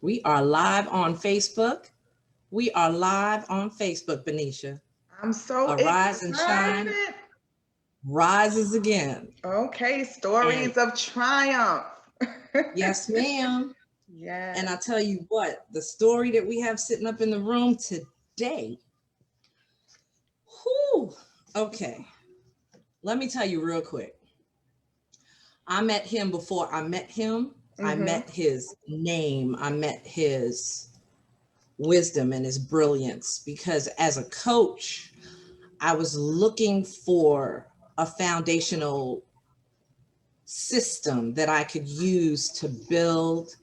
We are live on Facebook. We are live on Facebook, Benicia. I'm so Arise and shine excited. rises again. Okay, And stories of triumph. yes, ma'am. And Yes. I tell you what, the story that we have sitting up in the room today. Whew. Okay. Let me tell you real quick. I met him before I met him. I Mm-hmm. met his name. I met his wisdom and his brilliance because as a coach, I was looking for a foundational system that I could use to build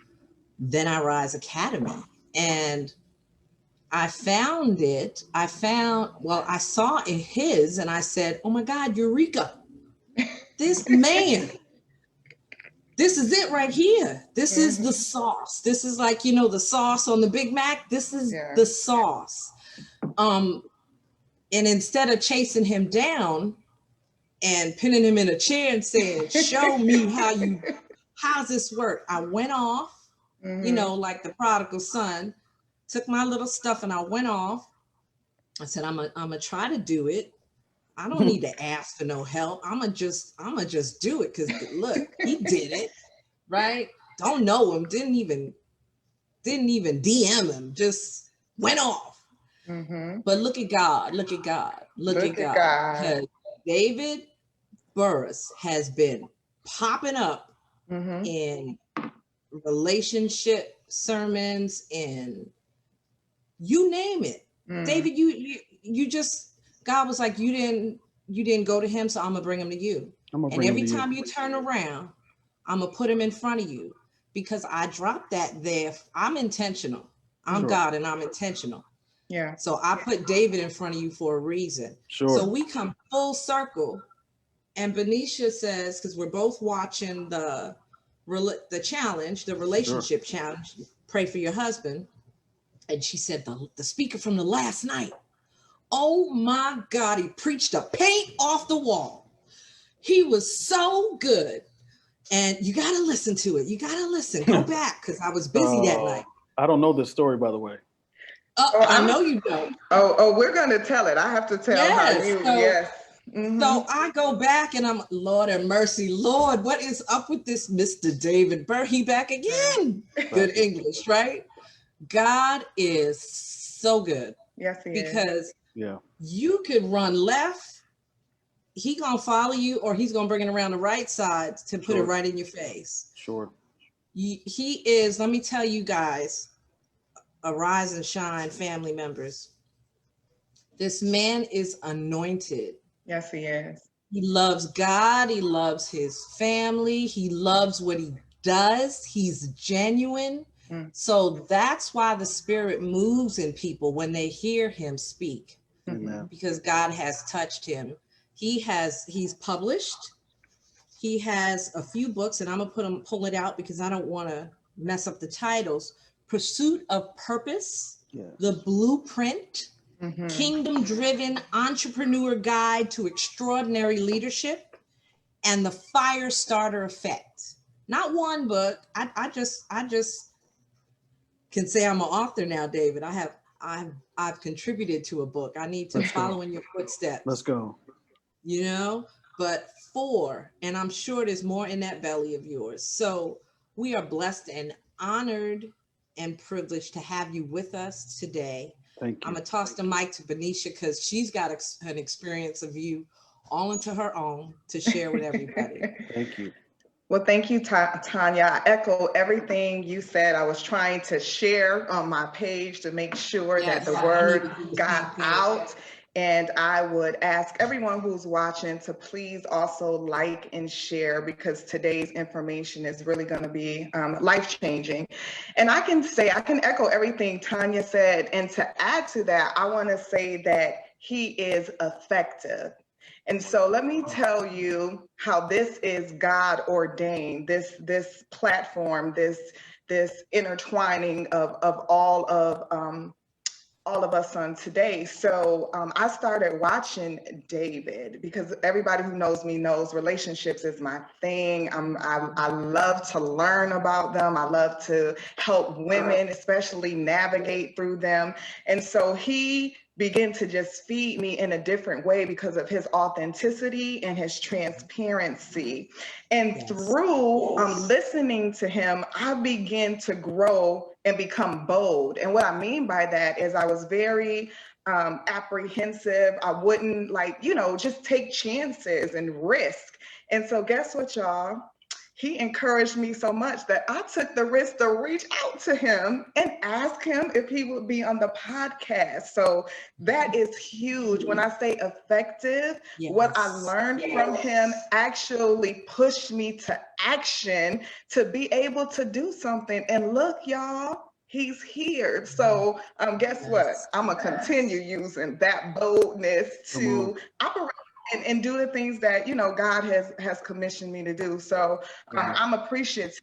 Then I Rise Academy. And I found it. I saw in his and I said, oh my God, Eureka, this man, this is it right here. This is the Mm-hmm. sauce. This is like, the sauce on the Big Mac. This is Yeah. the sauce. Um, and instead of chasing him down and pinning him in a chair and saying, show me how's this work? I went off, Mm-hmm. like the prodigal son, took my little stuff and I went off. I said, I'm gonna try to do it. I don't need to ask for no help. I'm gonna just do it. Cause look, he did it, right? Don't know him, didn't even DM him, just went off. Mm-hmm. But look at God, look at God, look at Look at God. God. Because David Burrus has been popping up Mm-hmm. in relationship sermons and you name it. Mm. David, you just God was like, you didn't go to him, so I'm gonna bring him to you. I'm gonna And bring him every to you. time you turn around, I'm gonna put him in front of you because I dropped that there. I'm intentional. I'm Sure. God and I'm intentional. Yeah. So I put David in front of you for a reason. Sure. So we come full circle. And Benicia says, because we're both watching the challenge, the Sure. relationship challenge, pray for your husband. And she said, the speaker from the last night, oh my God, he preached the paint off the wall. He was so good. And you got to listen to it. You got to listen. Go back because I was busy that night. I don't know this story, by the way. Oh, I know you don't. Oh, we're gonna tell it. I have to tell how Yes. you. Yes. Mm-hmm. So I go back and I'm, Lord have mercy, Lord, what is up with this Mr. David Burr? He back again. Good English, right? God is so good Yes, he is. because Yeah. you could run left, he gonna follow you, or he's gonna bring it around the right side to put it Sure. right in your face. Sure. He is, let me tell you guys, Arise and Shine family members. This man is anointed. Yes, he is. He loves God. He loves his family. He loves what he does. He's genuine. Mm. So that's why the Spirit moves in people when they hear him speak, Amen. because God has touched him. He's published. He has a few books, and I'm gonna pull it out because I don't want to mess up the titles. Pursuit of Purpose, Yes. The Blueprint, Mm-hmm. Kingdom-Driven Entrepreneur Guide to Extraordinary Leadership, and The Firestarter Effect. Not one book. I just can say I'm an author now, David. I've contributed to a book. I need to Let's go. follow in your footsteps. Let's go. But 4, and I'm sure there's more in that belly of yours. So we are blessed and honored and privileged to have you with us today. Thank I'm you. gonna toss the mic to Benicia because she's got an experience of you all into her own to share with everybody. Thank you. Well, thank you, Tanya. I echo everything you said. I was trying to share on my page to make sure that the Yes, word I need to got be out. And I would ask everyone who's watching to please also like and share, because today's information is really going to be life-changing. And I can echo everything Tanya said. And to add to that, I want to say that he is effective. And so let me tell you how this is God ordained, this platform, this intertwining of all of all of us on today. So I started watching David because everybody who knows me knows relationships is my thing. I love to learn about them. I love to help women, especially navigate through them. And so he began to just feed me in a different way because of his authenticity and his transparency. And Yes. through listening to him, I began to grow and become bold. And what I mean by that is I was very apprehensive. I wouldn't just take chances and risk. And so guess what, y'all? He encouraged me so much that I took the risk to reach out to him and ask him if he would be on the podcast. So that is huge. When I say effective, what I learned from him actually pushed me to action to be able to do something. And look, y'all, he's here. So guess what? I'm going to continue using that boldness to operate and do the things that, God has commissioned me to do. So I'm appreciative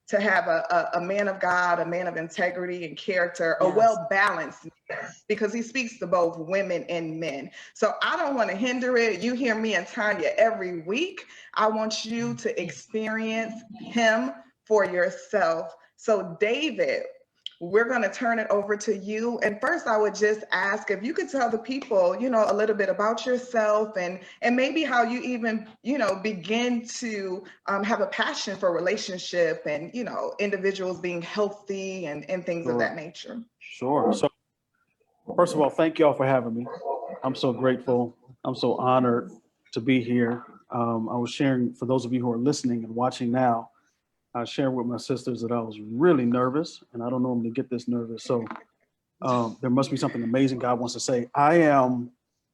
to have a man of God, a man of integrity and character, a well-balanced man, because he speaks to both women and men. So I don't want to hinder it. You hear me and Tanya every week. I want you to experience him for yourself. So David, we're going to turn it over to you. And first, I would just ask if you could tell the people, a little bit about yourself and maybe how you even, begin to have a passion for relationship and, individuals being healthy and things of that nature. Sure. So first of all, thank y'all for having me. I'm so grateful. I'm so honored to be here. I was sharing, for those of you who are listening and watching now, I shared with my sisters that I was really nervous, and I don't normally get this nervous. So there must be something amazing God wants to say. I'm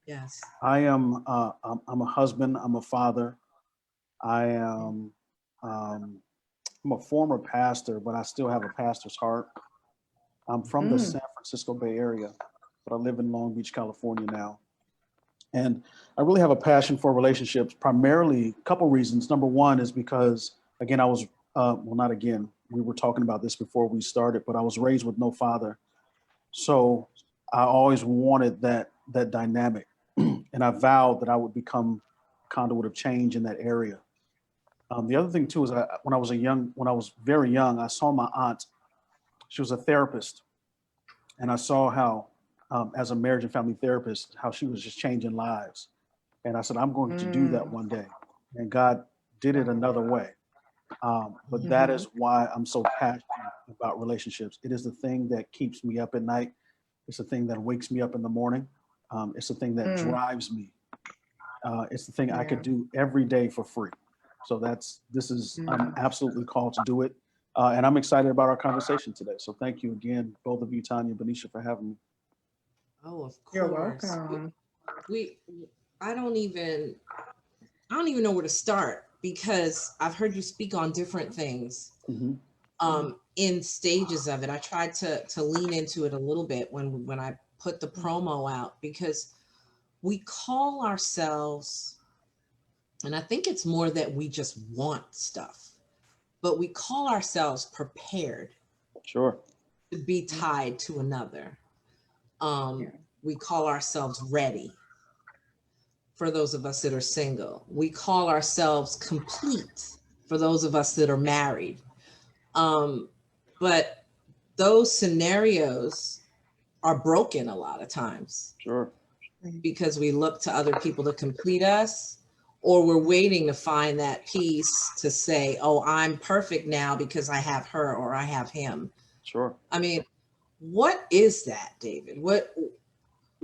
a husband. I'm a father. I'm a former pastor, but I still have a pastor's heart. I'm from the San Francisco Bay Area, but I live in Long Beach, California now. And I really have a passion for relationships, primarily a couple reasons. Number one is because, again, I was not again, we were talking about this before we started, but I was raised with no father. So I always wanted that dynamic. And I vowed that I would become a conduit of change in that area. The other thing too is when I was very young, I saw my aunt. She was a therapist. And I saw how, as a marriage and family therapist, how she was just changing lives. And I said, I'm going to do that one day. And God did it another way. But that is why I'm so passionate about relationships. It is the thing that keeps me up at night. It's the thing that wakes me up in the morning. It's the thing that drives me. It's the thing I could do every day for free. So I'm absolutely called to do it. And I'm excited about our conversation today. So thank you again, both of you, Tanya and Benicia, for having me. Oh, of course. You're welcome. I don't even know where to start, because I've heard you speak on different things in stages of it. I tried to lean into it a little bit when I put the promo out, because we call ourselves, and I think it's more that we just want stuff, but we call ourselves prepared. Sure. To be tied to another. We call ourselves ready. For those of us that are single, we call ourselves complete for those of us that are married. But those scenarios are broken a lot of times. Sure. Because we look to other people to complete us, or we're waiting to find that piece to say, oh, I'm perfect now because I have her or I have him. Sure. I mean, what is that, David?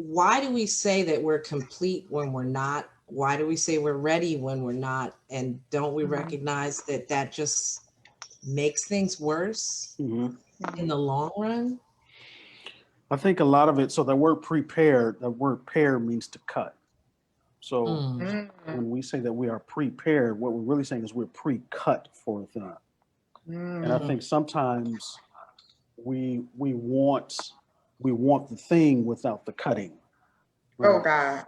Why do we say that we're complete when we're not? Why do we say we're ready when we're not? And don't we recognize that just makes things worse in the long run? I think a lot of it, so the word prepared, the word pair means to cut. So when we say that we are prepared, what we're really saying is we're pre-cut for a thing. And I think sometimes we want the thing without the cutting. Right? Oh God.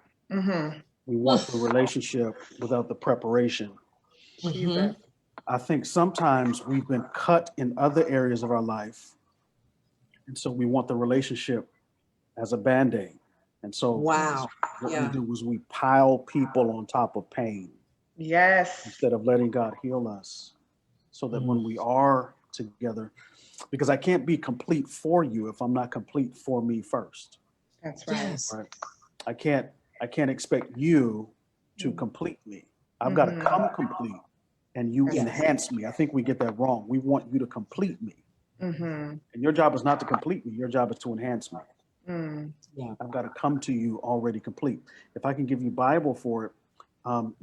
We want the relationship without the preparation. I think sometimes we've been cut in other areas of our life. And so we want the relationship as a Band-Aid. And so Wow. what we Yeah. do is we pile people on top of pain Yes. instead of letting God heal us, so that when we are together, because I can't be complete for you if I'm not complete for me first. That's right. Yes. Right? I can't expect you to complete me. I've got to come complete and you Yes. enhance me. I think we get that wrong. We want you to complete me. And your job is not to complete me. Your job is to enhance me. Yeah. I've got to come to you already complete. If I can give you Bible for it,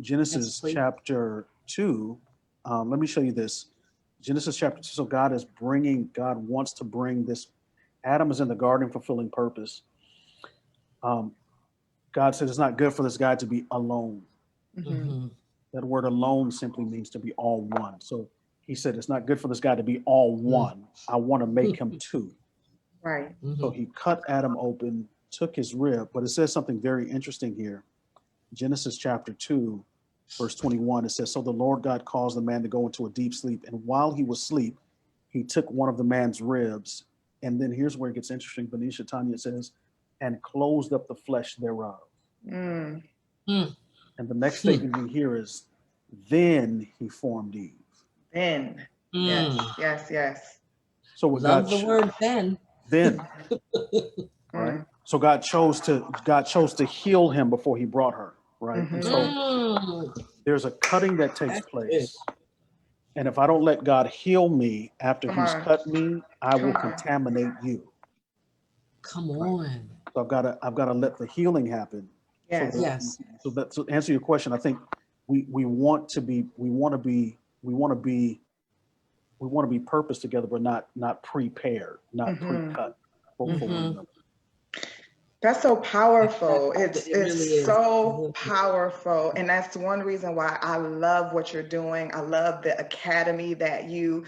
Genesis Yes, please. chapter 2, let me show you this. Genesis chapter 2. So God wants to bring this. Adam is in the garden fulfilling purpose. God said it's not good for this guy to be alone. That word alone simply means to be all one. So he said it's not good for this guy to be all one. I want to make him two. Right. So he cut Adam open, took his rib, but it says something very interesting here. Genesis chapter 2, verse 21, it says, so the Lord God caused the man to go into a deep sleep. And while he was asleep, he took one of the man's ribs. And then here's where it gets interesting. Benicia, Tanya, it says, and closed up the flesh thereof. And the next statement we hear is, then he formed Eve. Then. Yes. So what Love God the word then. Right? So God chose to heal him before he brought her, right? And so there's a cutting that takes place. And if I don't let God heal me after he's cut me, I will contaminate you. Come on. So I've got to let the healing happen. Yes. So to answer your question, I think we want to be purposed together, but not prepared, not pre-cut. That's so powerful. It really is. So powerful. And that's one reason why I love what you're doing. I love the academy that you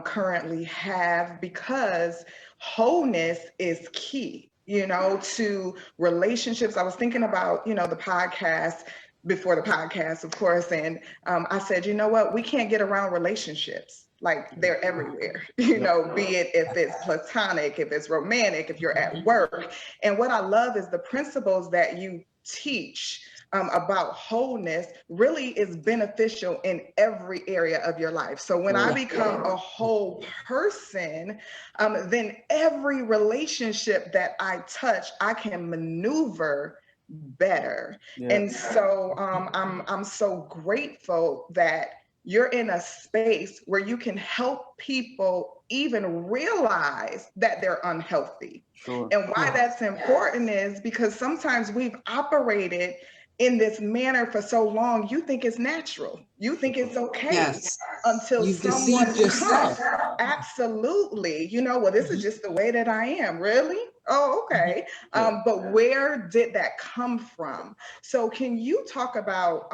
currently have, because wholeness is key, to relationships. I was thinking about, the podcast before the podcast, of course. And I said, you know what? We can't get around relationships. Like, they're everywhere, be it if it's platonic, if it's romantic, if you're at work. And what I love is the principles that you teach about wholeness really is beneficial in every area of your life. So when I become a whole person, then every relationship that I touch, I can maneuver better. And so I'm so grateful that you're in a space where you can help people even realize that they're unhealthy. And why that's important is because sometimes we've operated in this manner for so long, you think it's natural. You think it's okay until You've someone deceived yourself. Absolutely. Well, this is just the way that I am. Really? Oh, okay. But where did that come from? So can you talk about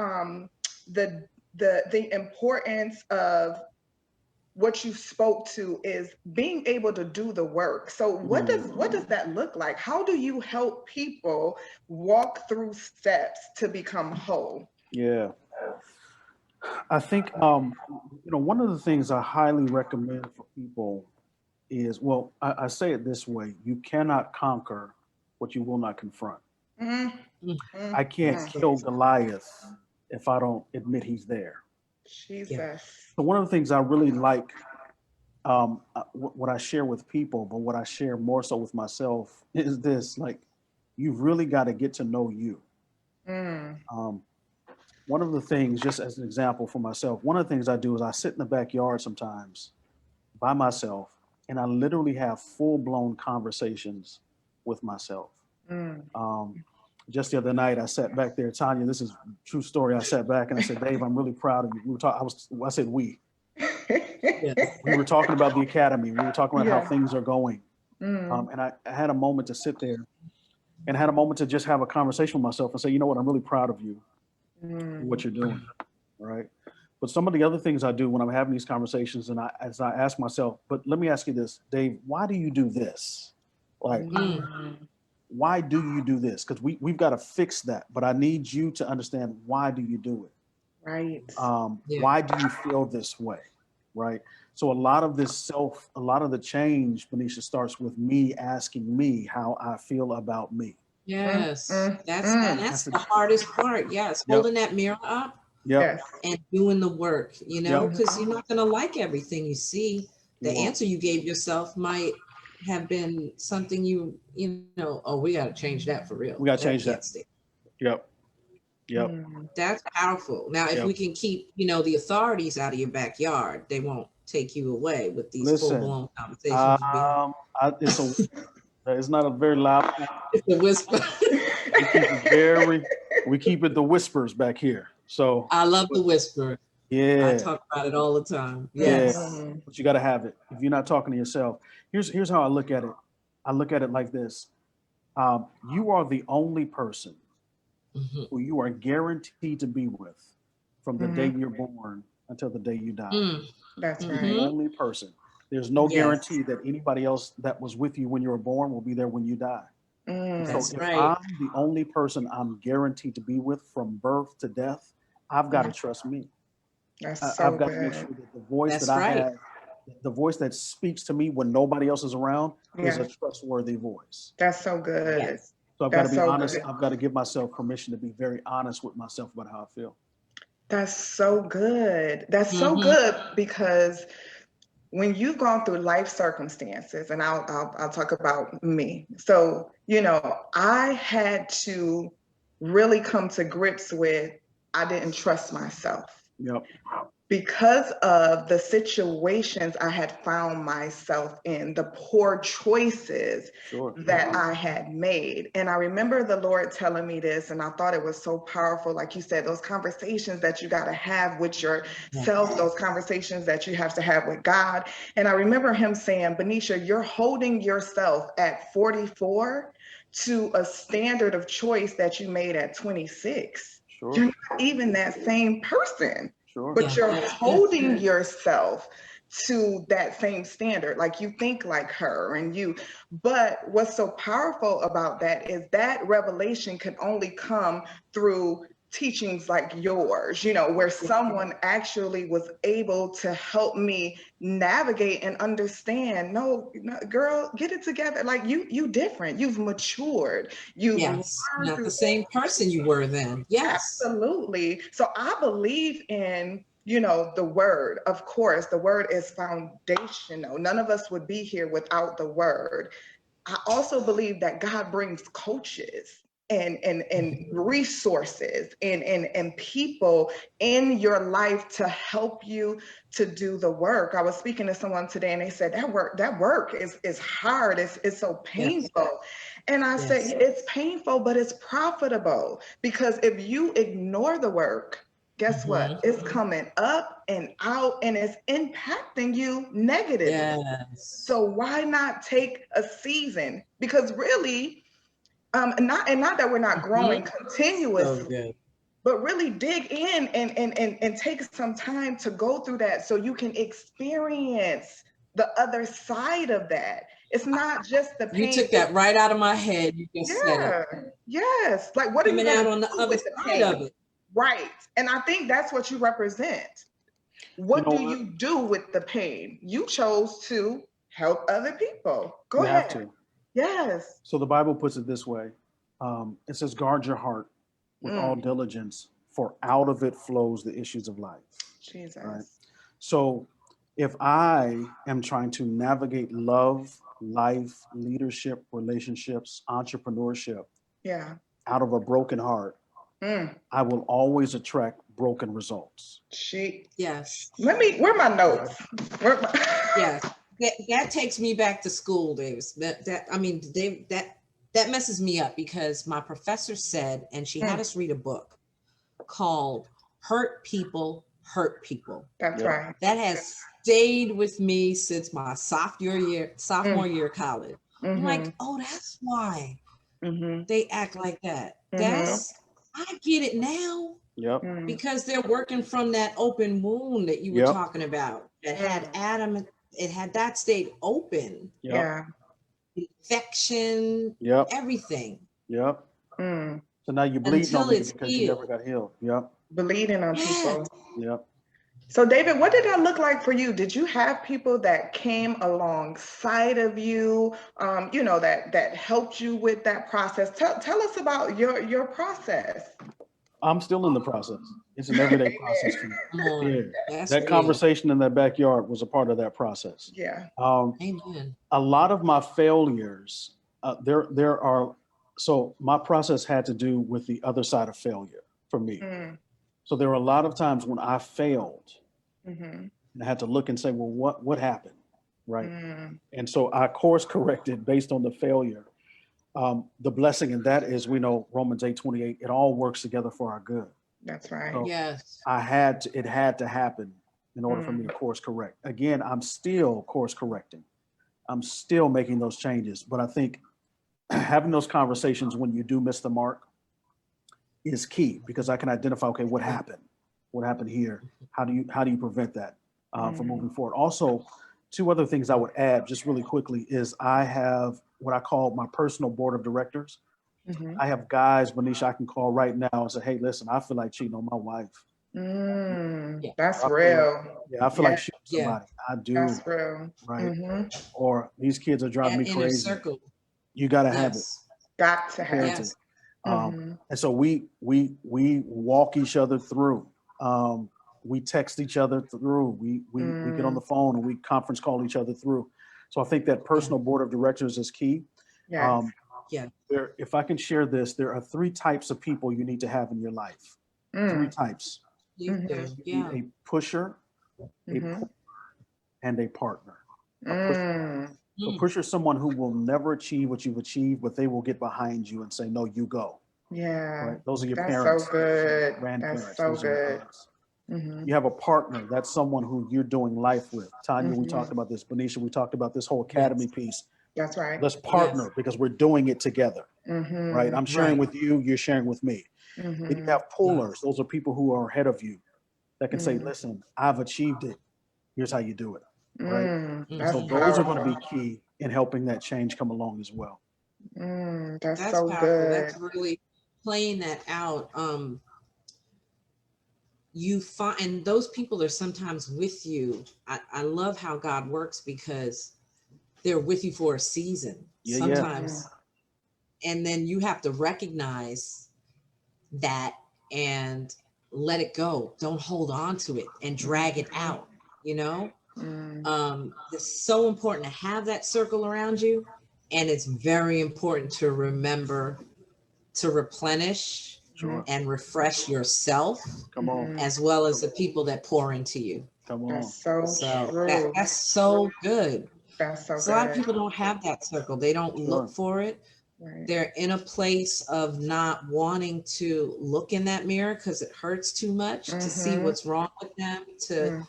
the importance of what you spoke to is being able to do the work. So what does that look like? How do you help people walk through steps to become whole? Yeah. I think one of the things I highly recommend for people is, I say it this way: you cannot conquer what you will not confront. I can't kill Goliath if I don't admit he's there. Jesus. So one of the things I really like, what I share with people, but what I share more so with myself, is this: like, you've really got to get to know you. One of the things, just as an example for myself, one of the things I do is I sit in the backyard sometimes by myself, and I literally have full-blown conversations with myself. Just the other night, I sat back there, Tanya, this is a true story. I sat back and I said, Dave, I'm really proud of you. We were talking, I said we. We were talking about the academy. We were talking about how things are going. And I had a moment to sit there and I had a moment to just have a conversation with myself and say, you know what, I'm really proud of you for what you're doing, right? But some of the other things I do when I'm having these conversations, and as I ask myself, but let me ask you this, Dave, why do you do this? Like, why do you do this? Because we've got to fix that. But I need you to understand, why do you do it? Right. Why do you feel this way? right? So a lot of the change, Benicia, starts with me asking me how I feel about me. Yes, that's That's the hardest part. Yes, Yep. holding that mirror up Yep. Yes. and doing the work, you know, Yep. because you're not going to like everything you see. The You won't. answer you gave yourself might have been something you know, oh, we got to change that for real. We got to change can't that. stay. Yep. Yep. That's powerful. Now, if Yep. we can keep, you know, the authorities out of your backyard, they won't take you away with these Listen, full-blown conversations. It's not a very loud. It's a whisper. We keep it the whispers back here. So I love the whisper. yeah. I talk about it all the time. Yeah. Yes. But you got to have it. If you're not talking to yourself, here's how I look at it. I look at it like this. You are the only person who you are guaranteed to be with from the day you're born until the day you die. That's You're right. the only person. There's no guarantee that anybody else that was with you when you were born will be there when you die. That's So if right. I'm the only person I'm guaranteed to be with from birth to death, I've got to trust me. That's I've got to make sure that the voice That's that I right. have, the voice that speaks to me when nobody else is around, is a trustworthy voice. That's so good. Yes. So I've got to be so honest. good. I've got to give myself permission to be very honest with myself about how I feel. That's so good. That's so good because when you've gone through life circumstances, and I'll talk about me. So, you know, I had to really come to grips with I didn't trust myself. Yep. Because of the situations I had found myself in, the poor choices that I had made. And I remember the Lord telling me this, and I thought it was so powerful. Like you said, those conversations that you got to have with yourself, those conversations that you have to have with God. And I remember him saying, Benicia, you're holding yourself at 44 to a standard of choice that you made at 26. You're not even that same person. But you're holding yourself to that same standard. Like you think like her but what's so powerful about that is that revelation can only come through teachings like yours, you know, where someone actually was able to help me navigate and understand, no, girl, get it together. Like you different, you've matured. You've not the same person you were then. Yes. Absolutely. So I believe in, you know, the word. Of course, the word is foundational. None of us would be here without the word. I also believe that God brings coaches and resources and people in your life to help you to do the work. I was speaking to someone today and they said that work is hard. It's so painful. And I said, it's painful, but it's profitable, because if you ignore the work, guess what? It's coming up and out and it's impacting you negatively. Yes. So why not take a season? Because really, not that we're not growing continuously, but really dig in and take some time to go through that so you can experience the other side of that. It's not just the pain. You took that right out of my head. You just said it. Yes. Like, what are you coming out on the other side of it? Right. And I think that's what you represent. What do you do with the pain? You chose to help other people. Go ahead. Have to. Yes. So the Bible puts it this way. It says, guard your heart with all diligence, for out of it flows the issues of life. Jesus. Right? So if I am trying to navigate love, life, leadership, relationships, entrepreneurship, out of a broken heart, I will always attract broken results. Yes. Where my notes? Yes. That takes me back to school days. That messes me up, because my professor said, and she had us read a book called Hurt People Hurt People. That's right. That has stayed with me since my sophomore year of college. I'm like, oh, that's why they act like that. I get it now. Yep. Because they're working from that open wound that you were talking about. That had Adam, it had that stayed open. Infection, everything. So now you bleed on me because you never got healed. Bleeding on people. So David, what did that look like for you? Did you have people that came alongside of you, that helped you with that process? Tell us about your process. I'm still in the process. It's an everyday process for me. Come on. Yeah. That's That real. conversation in that backyard was a part of that process. Yeah. Amen. A lot of my failures, so my process had to do with the other side of failure for me. So there were a lot of times when I failed, and I had to look and say, well, what happened, right? And so I course corrected based on the failure. The blessing in that is, we know Romans 8:28, it all works together for our good. That's right. So Yes. it had to happen in order for me to course correct. Again, I'm still course correcting. I'm still making those changes. But I think having those conversations when you do miss the mark is key, because I can identify, okay, what happened? What happened here? How do you prevent that from moving forward? Also, two other things I would add just really quickly is I have what I call my personal board of directors. I have guys, Manisha, I can call right now and say, hey, listen, I feel like cheating on my wife. That's I real. I feel like shooting somebody. I do. That's real. Right. Or these kids are driving That me inner crazy. circle. You got to have it. Got to have Parenting. it. And so we walk each other through. We text each other through. We get on the phone and we conference call each other through. So I think that personal board of directors is key. Yes. If I can share this, there are 3 types of people you need to have in your life. 3 types. You do. You need a pusher, a puller, and a partner. A pusher is someone who will never achieve what you've achieved, but they will get behind you and say, no, you go. Yeah. Right? Those are your That's parents. so good. Grandparents. That's so those are your good. aunts. You have a partner. That's someone who you're doing life with. Tanya, we talked about this. Benicia, we talked about this whole academy piece. That's right. Let's partner because we're doing it together. Right? I'm sharing with you. You're sharing with me. Then you have pullers. Those are people who are ahead of you that can say, listen, I've achieved it. Here's how you do it. Right? So those are going to be key in helping that change come along as well. That's so powerful. good. That's really playing that out. You find, and those people are sometimes with you. I love how God works, because they're with you for a season sometimes. And then you have to recognize that and let it go. Don't hold on to it and drag it out, It's so important to have that circle around you. And it's very important to remember to replenish and refresh yourself. Come on. As well as the people that pour into you. Come on. That's so true. That's so good. That's so A good. lot of people don't have that circle. They don't look for it. Right. They're in a place of not wanting to look in that mirror because it hurts too much to see what's wrong with them, to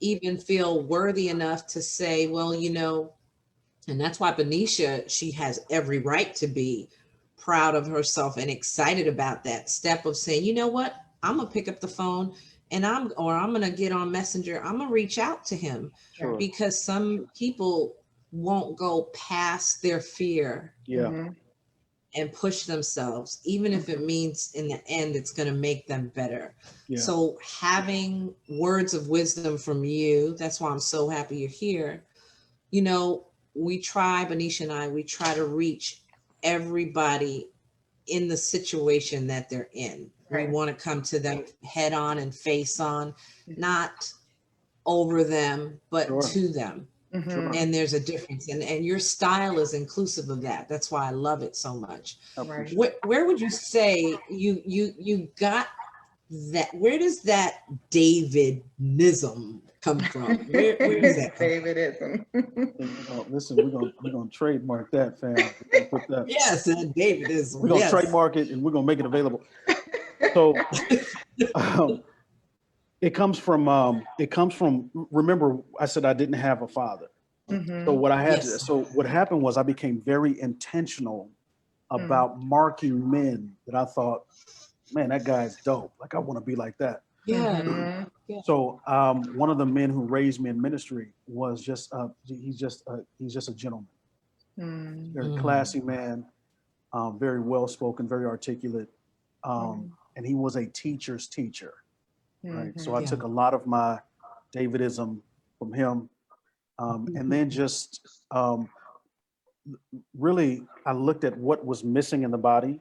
even feel worthy enough to say, well, and that's why Benicia, she has every right to be proud of herself and excited about that step of saying, you know what, I'm gonna pick up the phone and I'm gonna get on Messenger. I'm gonna reach out to him because some people won't go past their fear and push themselves, even if it means in the end it's gonna make them better. So having words of wisdom from you, that's why I'm so happy you're here. We try, Benicia and I, we try to reach everybody in the situation that they're in. We want to come to them head on and face on, not over them, but to them. And there's a difference. And your style is inclusive of that. That's why I love it so much. Where would you say you got that? Where does that Davidism come from? Where does that come Davidism. Listen, we're gonna trademark that, fam. Put that. Yes, Davidism. We're gonna trademark it and we're gonna make it available. So it comes from. Remember, I said I didn't have a father. So what I had to. So what happened was I became very intentional about marking men that I thought, man, that guy's dope. Like I want to be like that. So one of the men who raised me in ministry was he's just a gentleman, very classy man, very well spoken, very articulate, and he was a teacher's teacher. right? So I Yeah. took a lot of my Davidism from him. And then just really, I looked at what was missing in the body.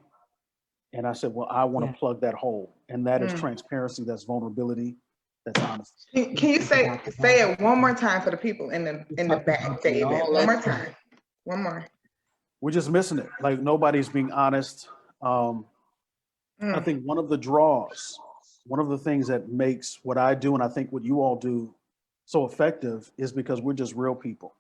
And I said, well, I want Yeah. to plug that hole. And that is transparency, that's vulnerability, that's honesty. Can you say it one more time for the people in the back, David? One more time. One more. We're just missing it. Like nobody's being honest. I think one of the draws, one of the things that makes what I do and I think what you all do so effective is because we're just real people.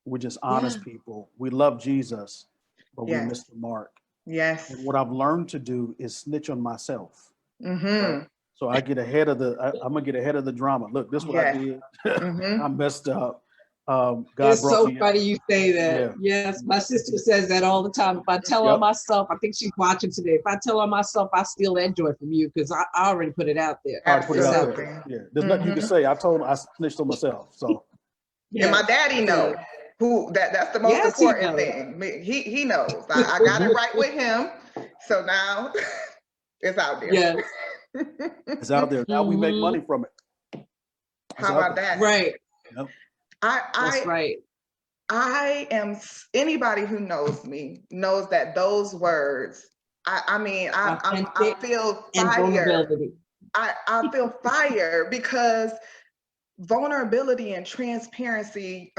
We're just honest people. We love Jesus, but we miss the mark. Yes. And what I've learned to do is snitch on myself. Mm-hmm. Right? So I get ahead of I'm gonna get ahead of the drama. Look, this is what I did. I messed up. God it's brought so me funny out. you say that. Yeah. Yes, my sister says that all the time. If I tell her myself, I think she's watching today. If I tell her myself, I steal that joy from you because I already put it out there. Absolutely. Yeah, there's nothing you can say. I snitched on myself. So. And my daddy knows who that's the most important thing. He knows. I got it right with him. So now it's out there. Yes. It's out there. Now we make money from it. How about that? Right. Yep. That's right. I am, anybody who knows me knows that those words, I feel fire. I feel fire because vulnerability and transparency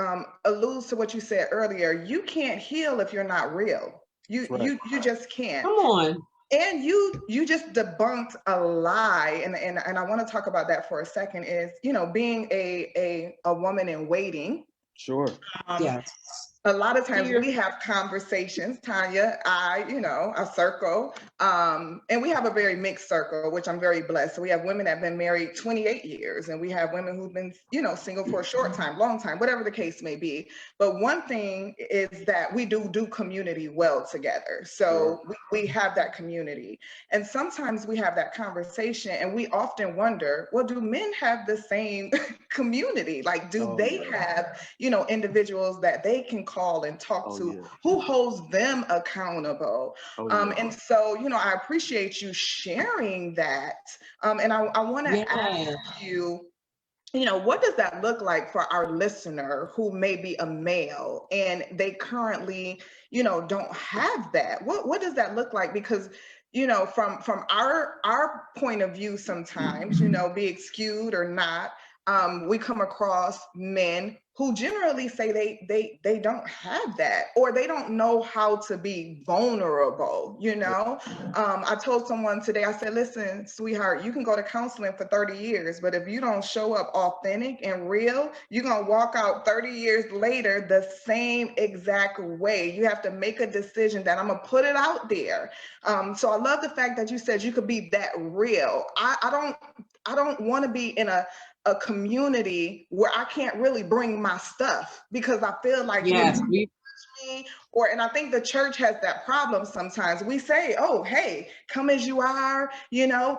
alludes to what you said earlier. You can't heal if you're not real. You just can't. Come on. And you just debunked a lie, and I want to talk about that for a second. Is being a woman in waiting. Sure. Yes. A lot of times we have conversations, Tanya, a circle, and we have a very mixed circle, which I'm very blessed. So we have women that have been married 28 years, and we have women who've been, single for a short time, long time, whatever the case may be. But one thing is that we do community well together. So we have that community. And sometimes we have that conversation and we often wonder, well, do men have the same community? Like, do they have, individuals that they can call and talk to? Who holds them accountable? And so, I appreciate you sharing that. And I want to ask you, what does that look like for our listener who may be a male and they currently, don't have that? What does that look like? Because from our point of view, sometimes, be it skewed or not, we come across men who generally say they don't have that, or they don't know how to be vulnerable. I told someone today, I said, listen, sweetheart, you can go to counseling for 30 years, but if you don't show up authentic and real, you're going to walk out 30 years later the same exact way. You have to make a decision that I'm going to put it out there. So I love the fact that you said you could be that real. I don't want to be in a community where I can't really bring my stuff because I feel like and I think the church has that problem sometimes. We say, oh, hey, come as you are,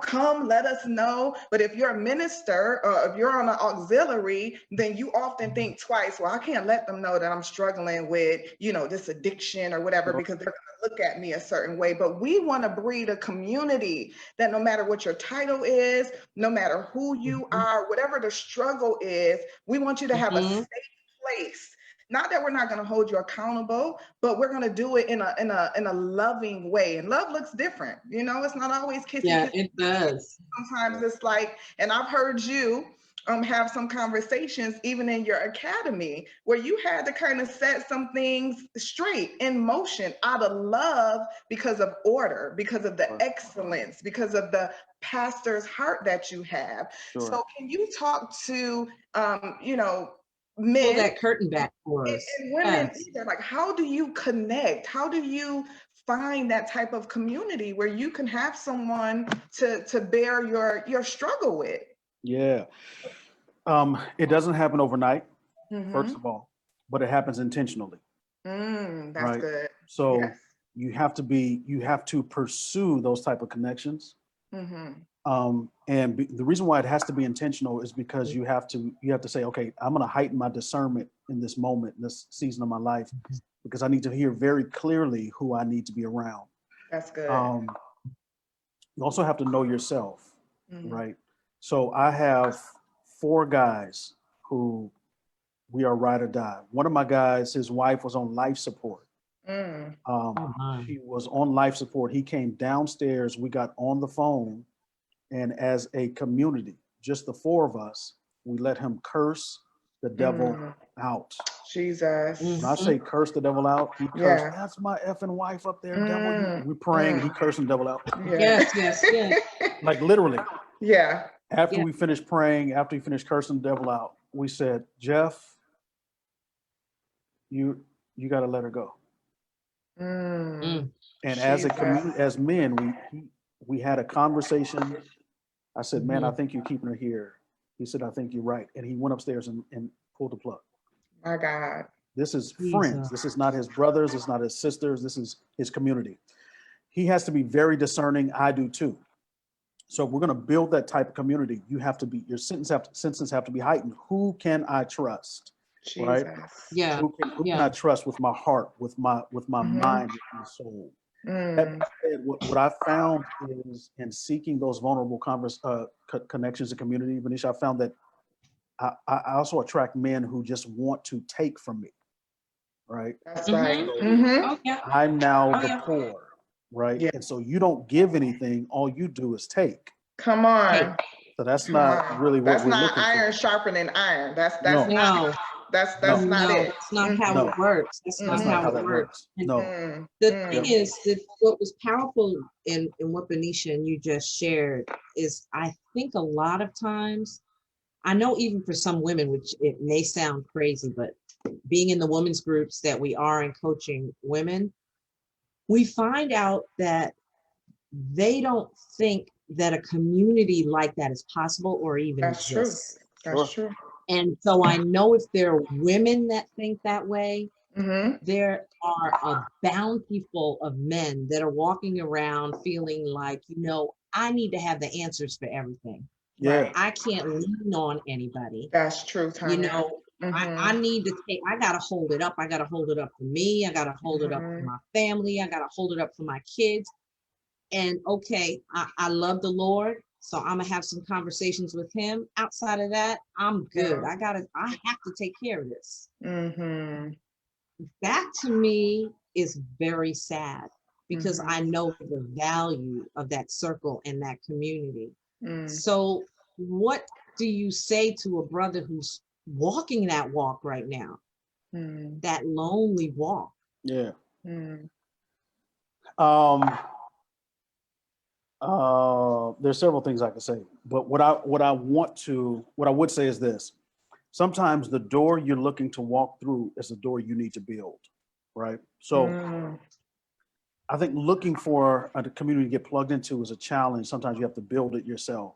come, let us know. But if you're a minister or if you're on an auxiliary, then you often think twice, well, I can't let them know that I'm struggling with, this addiction or whatever, because they're going to look at me a certain way. But we want to breed a community that no matter what your title is, no matter who you are, whatever the struggle is, we want you to have a safe place. Not that we're not going to hold you accountable, but we're going to do it in a loving way. And love looks different. It's not always kissy. Yeah, kissy. it does. Sometimes it's like, and I've heard you have some conversations even in your academy where you had to kind of set some things straight in motion out of love because of order, because of the excellence, because of the pastor's heart that you have. Sure. So can you talk to, men, pull that curtain back for us, and women either? Like, how do you connect? How do you find that type of community where you can have someone to bear your struggle with? Yeah. It doesn't happen overnight, first of all, but it happens intentionally. That's good. So you have to pursue those type of connections. And the reason why it has to be intentional is because you have to say, okay, I'm going to heighten my discernment in this moment, in this season of my life, because I need to hear very clearly who I need to be around. That's good. You also have to know yourself, right? So I have 4 guys who we are ride or die. One of my guys, his wife was on life support. Mm. She was on life support. He came downstairs. We got on the phone, and as a community, just the 4 of us, we let him curse the devil out. Jesus. When I say curse the devil out, he cursed, Yeah. that's my effing wife up there, devil. We're praying, he cursing the devil out. Yeah. Yes. Like literally. Yeah. After we finished praying, after he finished cursing the devil out, we said, Jeff, you got to let her go. And as a community, as men, we had a conversation. I said, man, I think you're keeping her here. He said, I think you're right. And he went upstairs and pulled the plug. My God. This is friends. This is not his brothers. It's not his sisters. This is his community. He has to be very discerning. I do too. So if we're going to build that type of community, you have to be, your senses have to be heightened. Who can I trust? Jesus. Right? Yeah. Who can I trust with my heart, with my mind, with my soul? That being said, what I found is in seeking those vulnerable connections and community, Venetia, I found that I also attract men who just want to take from me, right? That's right. I'm now the poor, right? Yeah. And so you don't give anything, all you do is take. Come on. So that's not really what we're looking for. That's not iron sharpening iron. That's No. not that's not it. It's not how it works. That's not how it works. No. The thing is that what was powerful in what Benicia and you just shared is I think a lot of times, I know even for some women, which it may sound crazy, but being in the women's groups that we are and coaching women, we find out that they don't think that a community like that is possible or even exists. That's true. And so I know if there are women that think that way, there are a bounty full of men that are walking around feeling like, I need to have the answers for everything. Yeah. I can't lean on anybody. That's true, Tanya. I need to I got to hold it up. I got to hold it up for me. I got to hold it up for my family. I got to hold it up for my kids. And okay, I love the Lord. So I'm gonna have some conversations with him. Outside of that, I'm good. I have to take care of this. That to me is very sad because I know the value of that circle and that community. So what do you say to a brother who's walking that walk right now? That lonely walk. Yeah. There's several things I could say, but what I would say is this: sometimes the door you're looking to walk through is the door you need to build, right? So I think looking for a community to get plugged into is a challenge. Sometimes you have to build it yourself.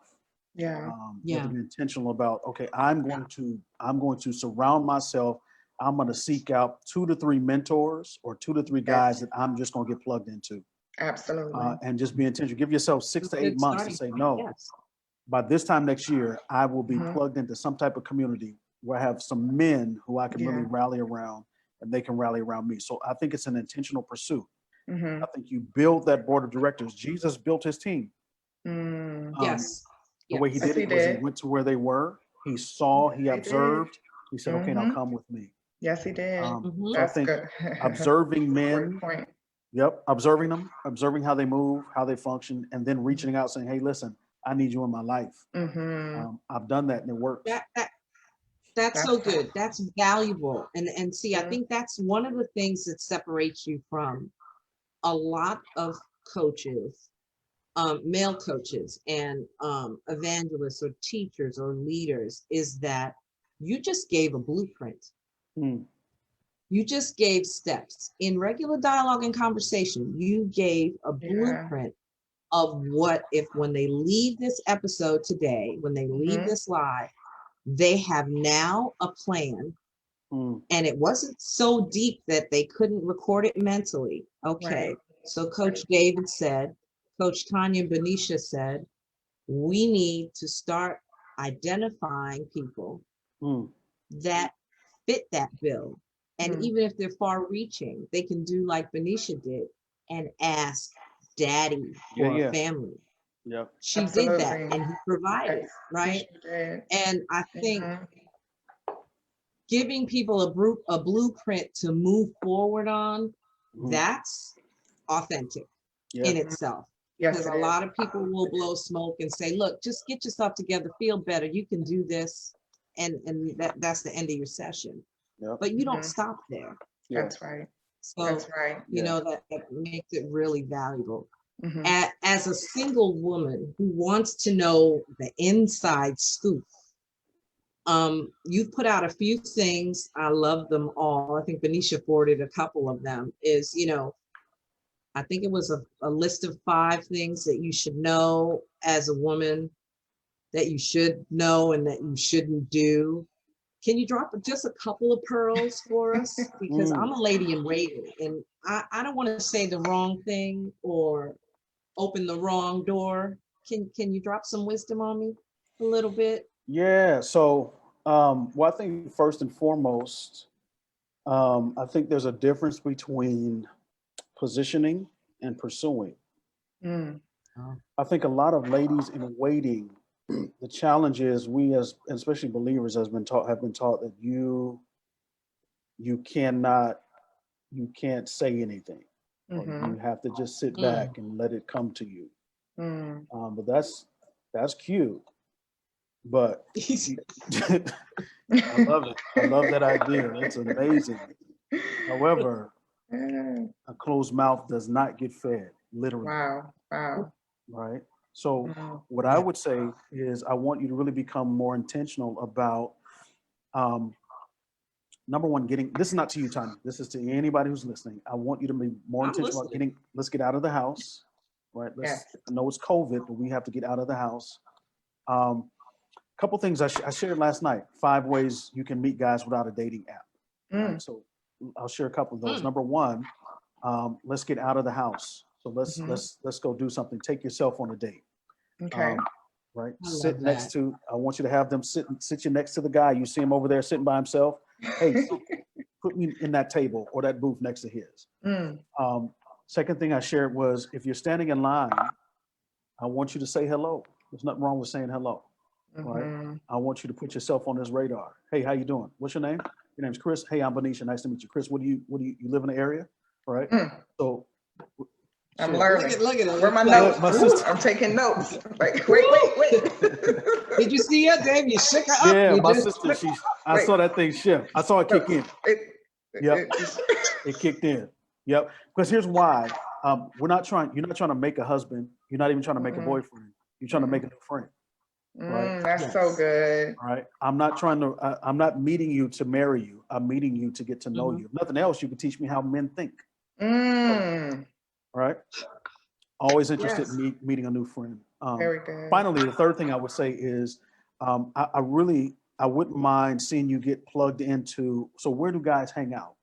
You have to be intentional about, okay, I'm going to surround myself. I'm going to seek out 2 to 3 mentors or 2 to 3 guys that I'm just going to get plugged into. Absolutely. And just be intentional. Give yourself 6 to 8 months to say, no, by this time next year, I will be plugged into some type of community where I have some men who I can really rally around and they can rally around me. So I think it's an intentional pursuit. I think you build that board of directors. Jesus built his team. The way he did it was he went to where they were. He saw, he observed. He said, okay, now come with me. Yes, he did. So I think observing men, observing them, observing how they move, how they function, and then reaching out saying, hey, listen, I need you in my life. I've done that and it works. That's so good. That's valuable. And see, I think that's one of the things that separates you from a lot of coaches, male coaches and evangelists or teachers or leaders, is that you just gave a blueprint. You just gave steps. In regular dialogue and conversation, you gave a blueprint of what if when they leave this episode today, when they leave this live, they have now a plan. And it wasn't so deep that they couldn't record it mentally. Okay. So Coach David said, Coach Tanya and Benicia said, we need to start identifying people that fit that bill. And even if they're far reaching, they can do like Benicia did and ask daddy or family. Yeah. She did that, Absolutely. and he provided, Yes, right? she did. And I think Mhm. giving people a blueprint to move forward on, Mhm. that's authentic Yeah. in itself. Yes, Because it a is. lot of people will blow smoke and say, look, just get yourself together, feel better, you can do this, and that's the end of your session. Yep. But you don't Mhm. stop there. Yeah. That's right. So, That's right. you Yeah. know, that makes it really valuable. Mhm. As a single woman who wants to know the inside scoop, you've put out a few things. I love them all. I think Benicia forwarded a couple of them. Is, you know, I think it was a list of 5 things that you should know as a woman, that you should know and that you shouldn't do. Can you drop just a couple of pearls for us? Because Mm. I'm a lady in waiting, and I don't want to say the wrong thing or open the wrong door. Can you drop some wisdom on me a little bit? Yeah. So, well, I think first and foremost, I think there's a difference between positioning and pursuing. Mm. Oh, I think a lot of ladies in waiting, the challenge is we as, especially believers, have been taught that you cannot, you can't say anything, or you Mhm. have to just sit mm. back and let it come to you. Mm. But that's cute. But I love it. I love that idea. That's amazing. However, Mm. a closed mouth does not get fed, literally, Wow. Wow. right? So, Mm. what I would say is, I want you to really become more intentional about, um, number one, getting, this is not to you, Tanya. This is to anybody who's listening. I want you to be more I'm intentional about listening. getting, let's get out of the house, right? Yes. I know it's COVID, but we have to get out of the house. Um, Couple things I shared last night, 5 ways you can meet guys without a dating app, right? Mm. So I'll share a couple of those. Mm. Number one, let's get out of the house. So Mhm. let's go do something. Take yourself on a date, Okay. right? I love Sit next that. to. I want you to have them sit you next to the guy. You see him over there sitting by himself. Hey, put me in that table or that booth next to his. Mm. Um, Second thing I shared was, if you're standing in line, I want you to say hello. There's nothing wrong with saying hello, right? Mhm. I want you to put yourself on his radar. Hey, how you doing? What's your name? Your name's Chris. Hey, I'm Benicia. Nice to meet you. Chris, you live in the area? All right. Mm. So I'm share. learning. Look at Where him. my Like, notes? My ooh, sister. I'm taking notes. Like, ooh. wait. Did you see her, Dave? You shook her up. Yeah, You my just sister, I Wait. saw that thing shift. I saw it No. kick in. It, Yep. it's It kicked in. Yep. Because here's why. You're not trying to make a husband. You're not even trying to make a mm, boyfriend. You're trying to make a new friend, right? that's so yes. good. All right. I'm not meeting you to marry you. I'm meeting you to get to know Mhm. you. If nothing else, you can teach me how men think. Mm, All right. Always interested Yes. in meeting a new friend. very good. Finally, the third thing I would say is, I wouldn't mind seeing you get plugged into. So where do guys hang out,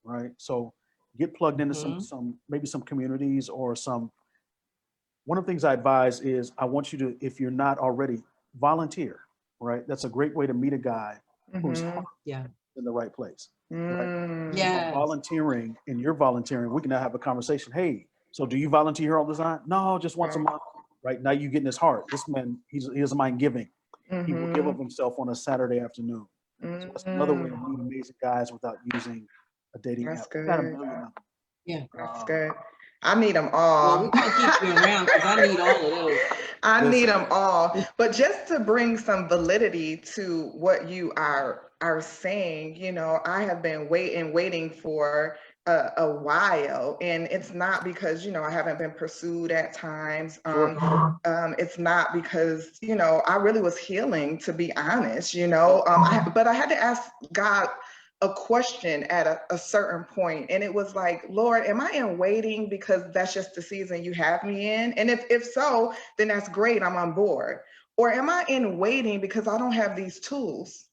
right? So get plugged into Mhm. some maybe some communities or some. One of the things I advise is, I want you to, if you're not already, volunteer, right? That's a great way to meet a guy who's Mm-hmm. Yeah. in the right place, right? Mm, Yes. Volunteering, and you're volunteering, we can now have a conversation. Hey, so do you volunteer all the time? No, just once a wow. month. Right now, you get in his heart. This man, he doesn't mind giving. He will give Mm-hmm. of himself on a Saturday afternoon. So that's another way to Mm, meet amazing guys without using a dating that's app. We've got a good. million of them. Yeah. That's Um, good. I need them Well, we're all. gonna keep you around because I need all of those. I need Listen, them all. But just to bring some validity to what you are saying, I have been waiting for a while, and it's not because I haven't been pursued at times. sure. It's not because I really was healing, to be honest. Yep. But I had to ask God a question at a certain point, and it was like, Lord, am I in waiting because that's just the season you have me in? And if so, then that's great, I'm on board. Or am I in waiting because I don't have these tools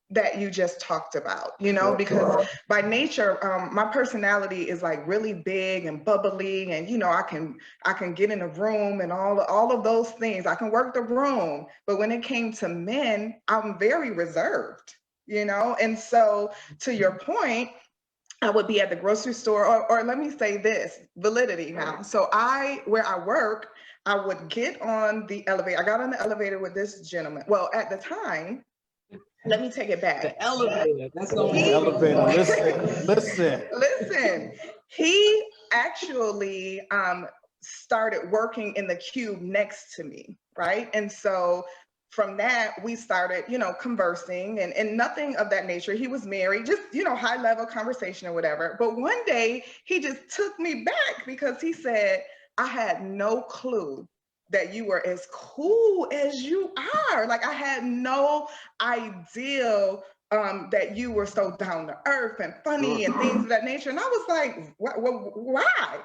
that you just talked about? Yep. Because by nature, my personality is like really big and bubbly, and I can get in a room and all of those things. I can work the room, but when it came to men, I'm very reserved. And so, to your point, I would be at the grocery store, or let me say this, validity now. So where I work, I would get on the elevator. I got on the elevator with this gentleman. Well, at the time, let me take it back. The elevator. That's the The elevator. Listen. Listen, he actually started working in the cube next to me, right? And so from that, we started, conversing and nothing of that nature. He was married, just, high level conversation or whatever. But one day he just took me back because he said, I had no clue that you were as cool as you are. Like, I had no idea that you were so down to earth and funny and things of that nature. And I was like, why?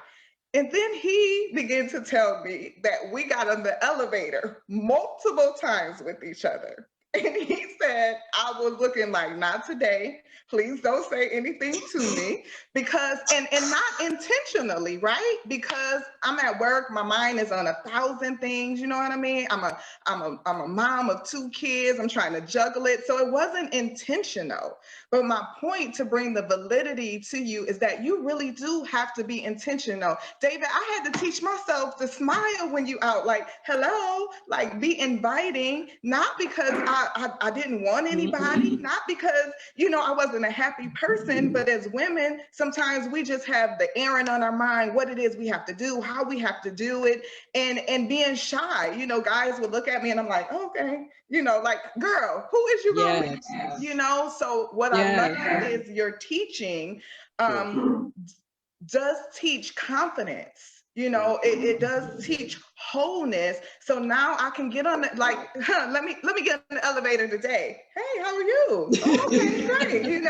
And then he began to tell me that we got on the elevator multiple times with each other. And he said, I was looking like, not today. Please don't say anything to me, because, and not intentionally, right? Because I'm at work, my mind is on 1,000 things, you know what I mean? I'm a mom of 2 kids, I'm trying to juggle it. So it wasn't intentional. But my point to bring the validity to you is that you really do have to be intentional. David, I had to teach myself to smile when you out, like, hello, like, be inviting, not because I didn't want anybody, not because, I wasn't a happy person, but as women, sometimes we just have the errand on our mind, what it is we have to do, how we have to do it, and being shy. Guys would look at me and I'm like, okay, like, girl, who is you going to, so what I learned is your teaching does teach confidence. It does teach wholeness. So now I can get on it, like, let me get on the elevator today. Hey, how are you? Oh, okay, great.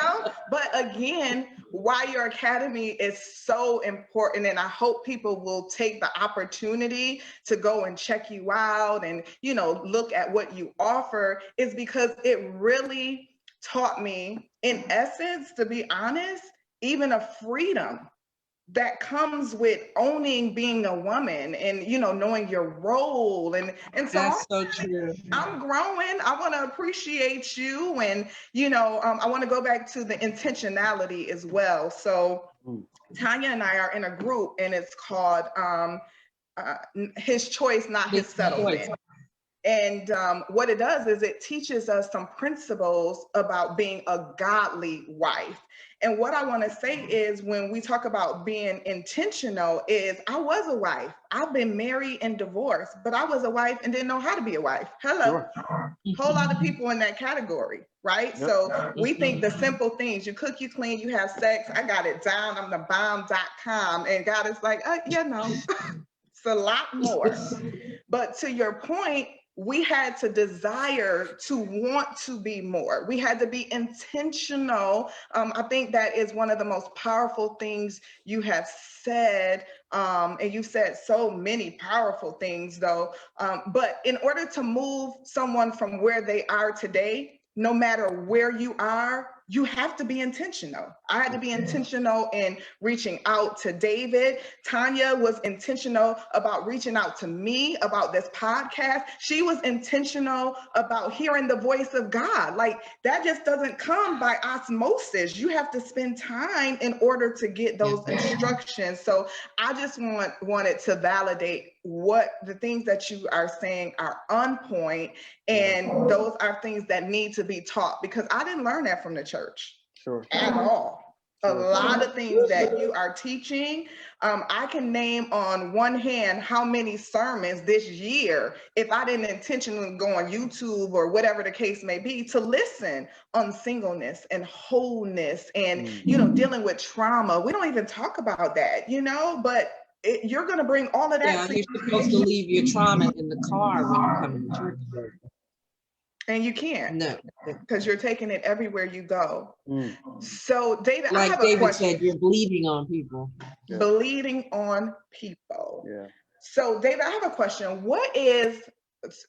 But again, why your academy is so important, and I hope people will take the opportunity to go and check you out and look at what you offer, is because it really taught me, in essence, to be honest, even a freedom that comes with owning being a woman and knowing your role, and so that's so true. I'm growing. I want to appreciate you, and I want to go back to the intentionality as well. So Tanya and I are in a group, and it's called His Choice, Not His Settlement. And what it does is it teaches us some principles about being a godly wife. And what I want to say is, when we talk about being intentional, is I was a wife. I've been married and divorced, but I was a wife and didn't know how to be a wife. Hello. Whole lot of people in that category, right? Yep. So we think the simple things, you cook, you clean, you have sex. I got it down. I'm the bomb.com. And God is like, it's a lot more. But to your point, we had to desire to want to be more. We had to be intentional. I think that is one of the most powerful things you have said. And you said so many powerful things, though. But in order to move someone from where they are today, no matter where you are, you have to be intentional. I had to be intentional in reaching out to David. Tanya was intentional about reaching out to me about this podcast. She was intentional about hearing the voice of God. Like, that just doesn't come by osmosis. You have to spend time in order to get those instructions. So I just wanted to validate what the things that you are saying are on point, and those are things that need to be taught, because I didn't learn that from the church at all. A lot of things that you are teaching, I can name on one hand how many sermons this year, if I didn't intentionally go on YouTube or whatever the case may be, to listen on singleness and wholeness and, dealing with trauma. We don't even talk about that, but you're going to bring all of that. Yeah, you're supposed to leave your trauma in the car when you come to church. And you can't. No. Because you're taking it everywhere you go. So, David, like I have David a question. said, you're bleeding on people. Bleeding on people. Yeah. So, David, I have a question. What is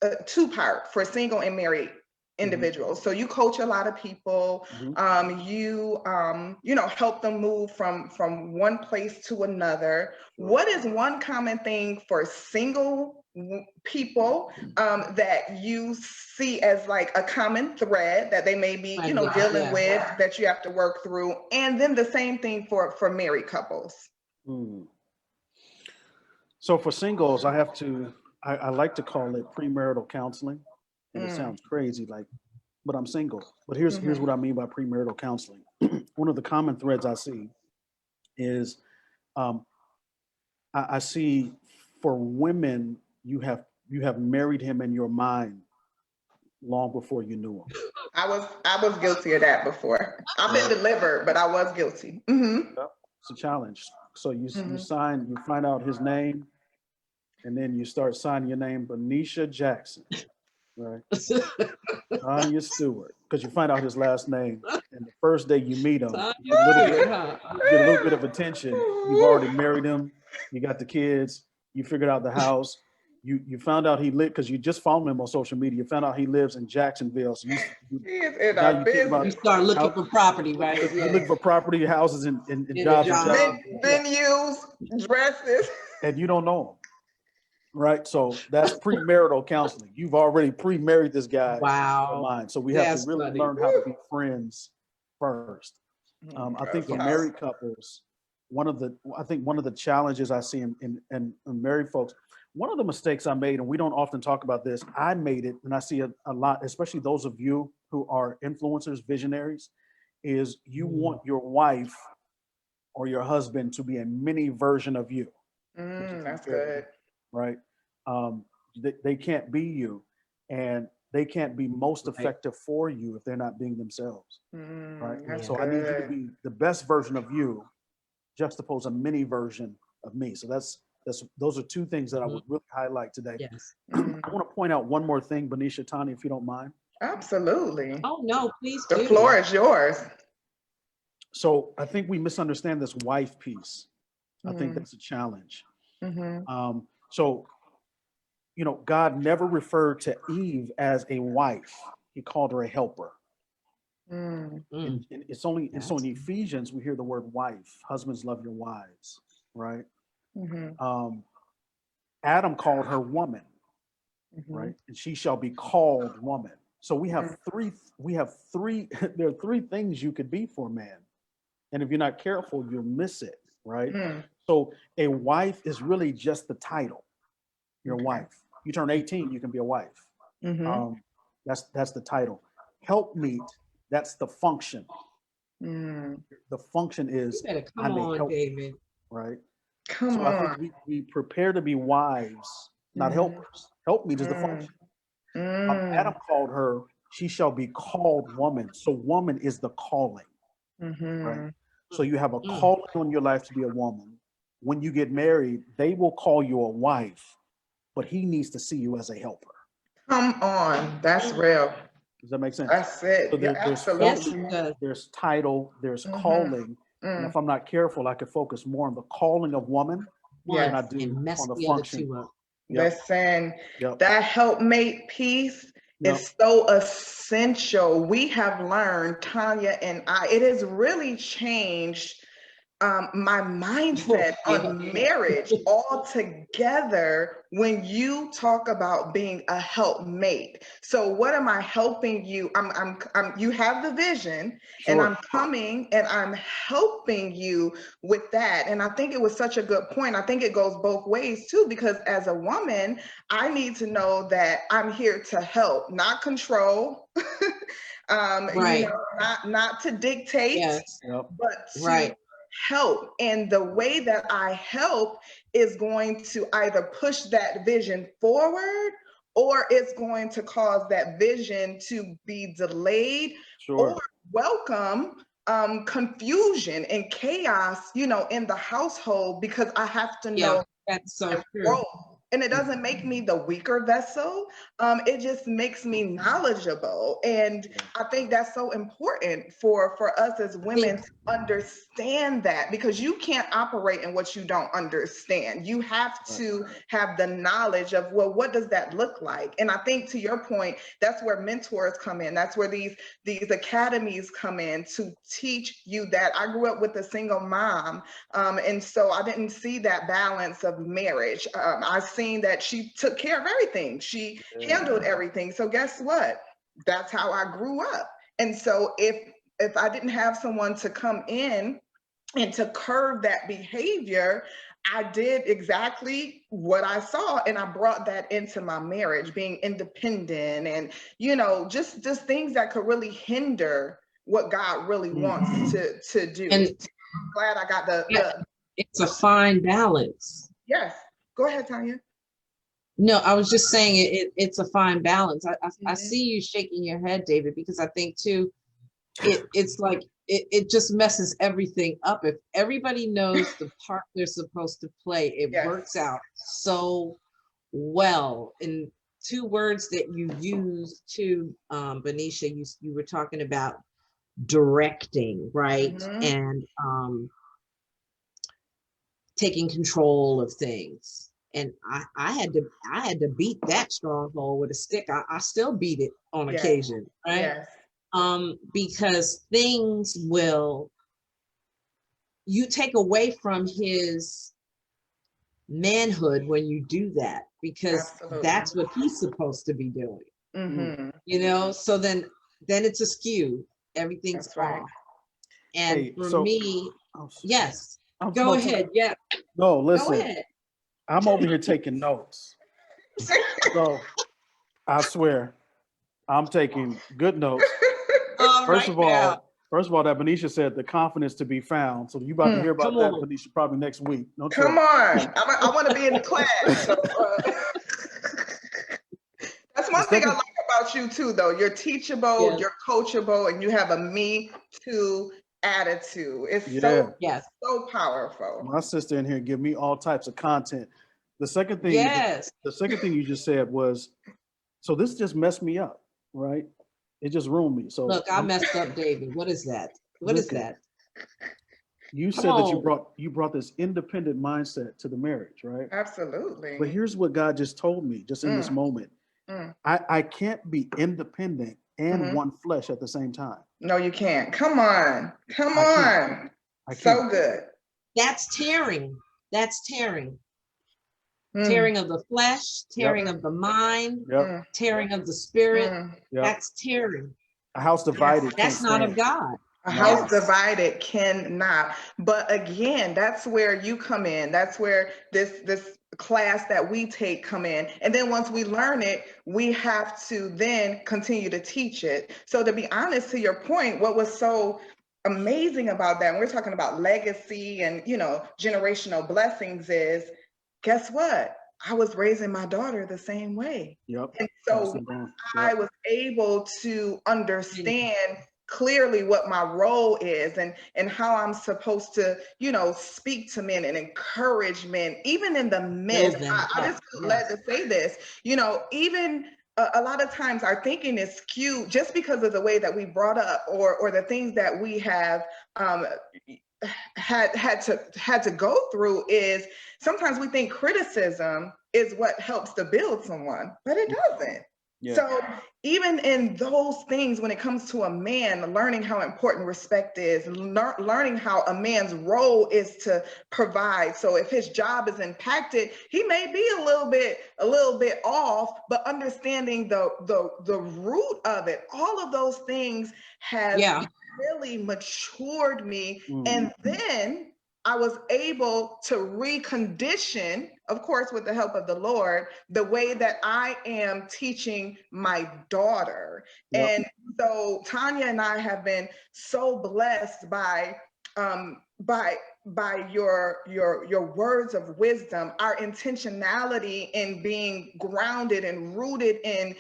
a 2-part for single and married individuals? So you coach a lot of people. You help them move from one place to another. What is one common thing for single people that you see as like a common thread that they may be dealing with, that you have to work through? And then the same thing for married couples. So for singles, I have to I like to call it premarital counseling, and it Mm. sounds crazy, like, but I'm single. But here's Mhm. what I mean by premarital counseling. One of the common threads I see is um, I see for women, you have married him in your mind long before you knew him. I was guilty of that before. I've been delivered, but I was guilty. Mm-hmm. Yep. It's a challenge. So you Mm-hmm. you find out his name, and then you start signing your name, Benicia Jackson, right? Tanya Stewart, because you find out his last name, and the first day you meet him, Tanya you get a little bit, Stewart, huh? you get a little bit of attention. You've already married him, you got the kids, you figured out the house. You found out he lived because you just followed him on social media. You found out he lives in Jacksonville. So He is in now our you think You about business. start looking how for property, right? you're looking Yeah. for property, houses, and In a jobs in job. Jacksonville, Yeah. Venues, dresses. and you don't know him, right? So that's premarital counseling. You've already pre-married this guy in your Wow. mind. So we have to That's really funny. learn how to be friends first. I think That's for tough. married couples, one of the challenges I see in married folks, one of the mistakes I made, and we don't often talk about this, I made it, and I see it a lot, especially those of you who are influencers, visionaries, is you want your wife or your husband to be a mini version of you, which is That's unfair, good. right? They can't be you, and they can't be most Right. effective for you if they're not being themselves, right? That's Yeah. So I need you to good. be the best version of you, juxtapose a mini version of me. So those are two things that I would really highlight today. Yes. I want to point out one more thing, Benicia, Tani, if you don't mind. Absolutely. Oh no, please The do. floor is yours. So I think we misunderstand this wife piece. I think Mm-hmm. that's a challenge. Mm-hmm. So God never referred to Eve as a wife. He called her a helper. Mm. And it's only in Ephesians we hear the word wife. Husbands, love your wives, right? Mm-hmm. Adam called her woman, Mm-hmm. right? And she shall be called woman. So we have three. There are three things you could be for a man, and if you're not careful, you'll miss it, right? Mm. So a wife is really just the title. You're a Okay. wife. You turn 18, you can be a wife. Mm-hmm. That's the title. Helpmeet, that's the function. Mm. The function You is better come I'm a on, help, David. right? Come So I think on. we prepare to be wives, not Mhm. helpers. Helpmeet is the Mm. function. Adam Mm. called her, she shall be called woman. So woman is the calling, right? Mm-hmm. So you have a Mm. calling on your life to be a woman. When you get married, they will call you a wife, but he needs to see you as a helper. Come on. That's real. Does that make sense? That's it. So Yeah, there's Yes, absolutely. it function, does. there's title, there's Mm-hmm. calling. And Mm. if I'm not careful, I could focus more on the calling of woman than Yes. I One do and mess on the the other function. two up. Yep. Listen, Yep. that helpmate piece Yep. is so essential. We have learned, Tanya and I, it has really changed my mindset Yeah. on marriage altogether when you talk about being a helpmate. So what am I helping you? You have the vision, and Sure. I'm coming and I'm helping you with that. And I think it was such a good point. I think it goes both ways too, because as a woman, I need to know that I'm here to help, not control. Right. Not to dictate, Yes. Yep. but to Right. help. And the way that I help is going to either push that vision forward, or it's going to cause that vision to be delayed, or Sure. welcome confusion and chaos, in the household, because I have to Yeah. know That's so my true. role. And it doesn't make me the weaker vessel. It just makes me knowledgeable. And I think that's so important for us as women to understand that, because you can't operate in what you don't understand. You have to have the knowledge of, well, what does that look like? And I think, to your point, that's where mentors come in. That's where these academies come in to teach you that. I grew up with a single mom, and so I didn't see that balance of marriage. I seen that she took care of everything. She handled everything. So guess what? That's how I grew up. And so if I didn't have someone to come in and to curb that behavior, I did exactly what I saw, and I brought that into my marriage, being independent and, just things that could really hinder what God really wants to do. And I'm glad I got it's a fine balance. Yes. Go ahead, Tanya. No, I was just saying it's a fine balance. I see you shaking your head, David, because I think too, it's like it just messes everything up. If everybody knows the part they're supposed to play, it works out so well. And two words that you used to, Benicia, you were talking about directing, right? And taking control of things. And I had to beat that stronghold with a stick. I still beat it on occasion, right? Because things you take away from his manhood when you do that, because that's what he's supposed to be doing. So then it's askew. Everything's off. And for me, yes. Go ahead. Yeah. No, listen. Go ahead. I'm over here taking notes. So I swear, I'm taking good notes. First of all, that Benicia said the confidence to be found. So you about to hear about that, Benicia, probably next week. No Come on. I want to be in the class. So, that's one thing I like about you too, though. You're teachable, you're coachable, and you have a me too attitude. It's so powerful. My sister in here give me all types of content. The second thing you just said was, so this just messed me up, right? It just ruined me. So look, I messed up, David. What is that? What is that? You said that you brought this independent mindset to the marriage, right? Absolutely. But here's what God just told me just in this moment. I can't be independent and one flesh at the same time. No, you can't. Come on. Come on. So good. That's tearing. Tearing of the flesh, tearing of the mind, tearing of the spirit. That's tearing. A house divided. That's not of God. A house divided cannot. But again, that's where you come in. That's where this class that we take come in. And then once we learn it, we have to then continue to teach it. So to be honest, to your point, what was so amazing about that, and we're talking about legacy and, generational blessings, is guess what? I was raising my daughter the same way. And so I was able to understand clearly what my role is and how I'm supposed to, speak to men and encourage men, even in the midst. I just feel led to say this, even a lot of times our thinking is skewed just because of the way that we brought up or the things that we have had to go through. Is sometimes we think criticism is what helps to build someone, but it doesn't. So even in those things, when it comes to a man, learning how important respect is, learning how a man's role is to provide. So if his job is impacted, he may be a little bit off, but understanding the root of it, all of those things have really matured me. And then I was able to recondition, of course, with the help of the Lord, the way that I am teaching my daughter. And so Tanya and I have been so blessed by your words of wisdom, our intentionality in being grounded and rooted in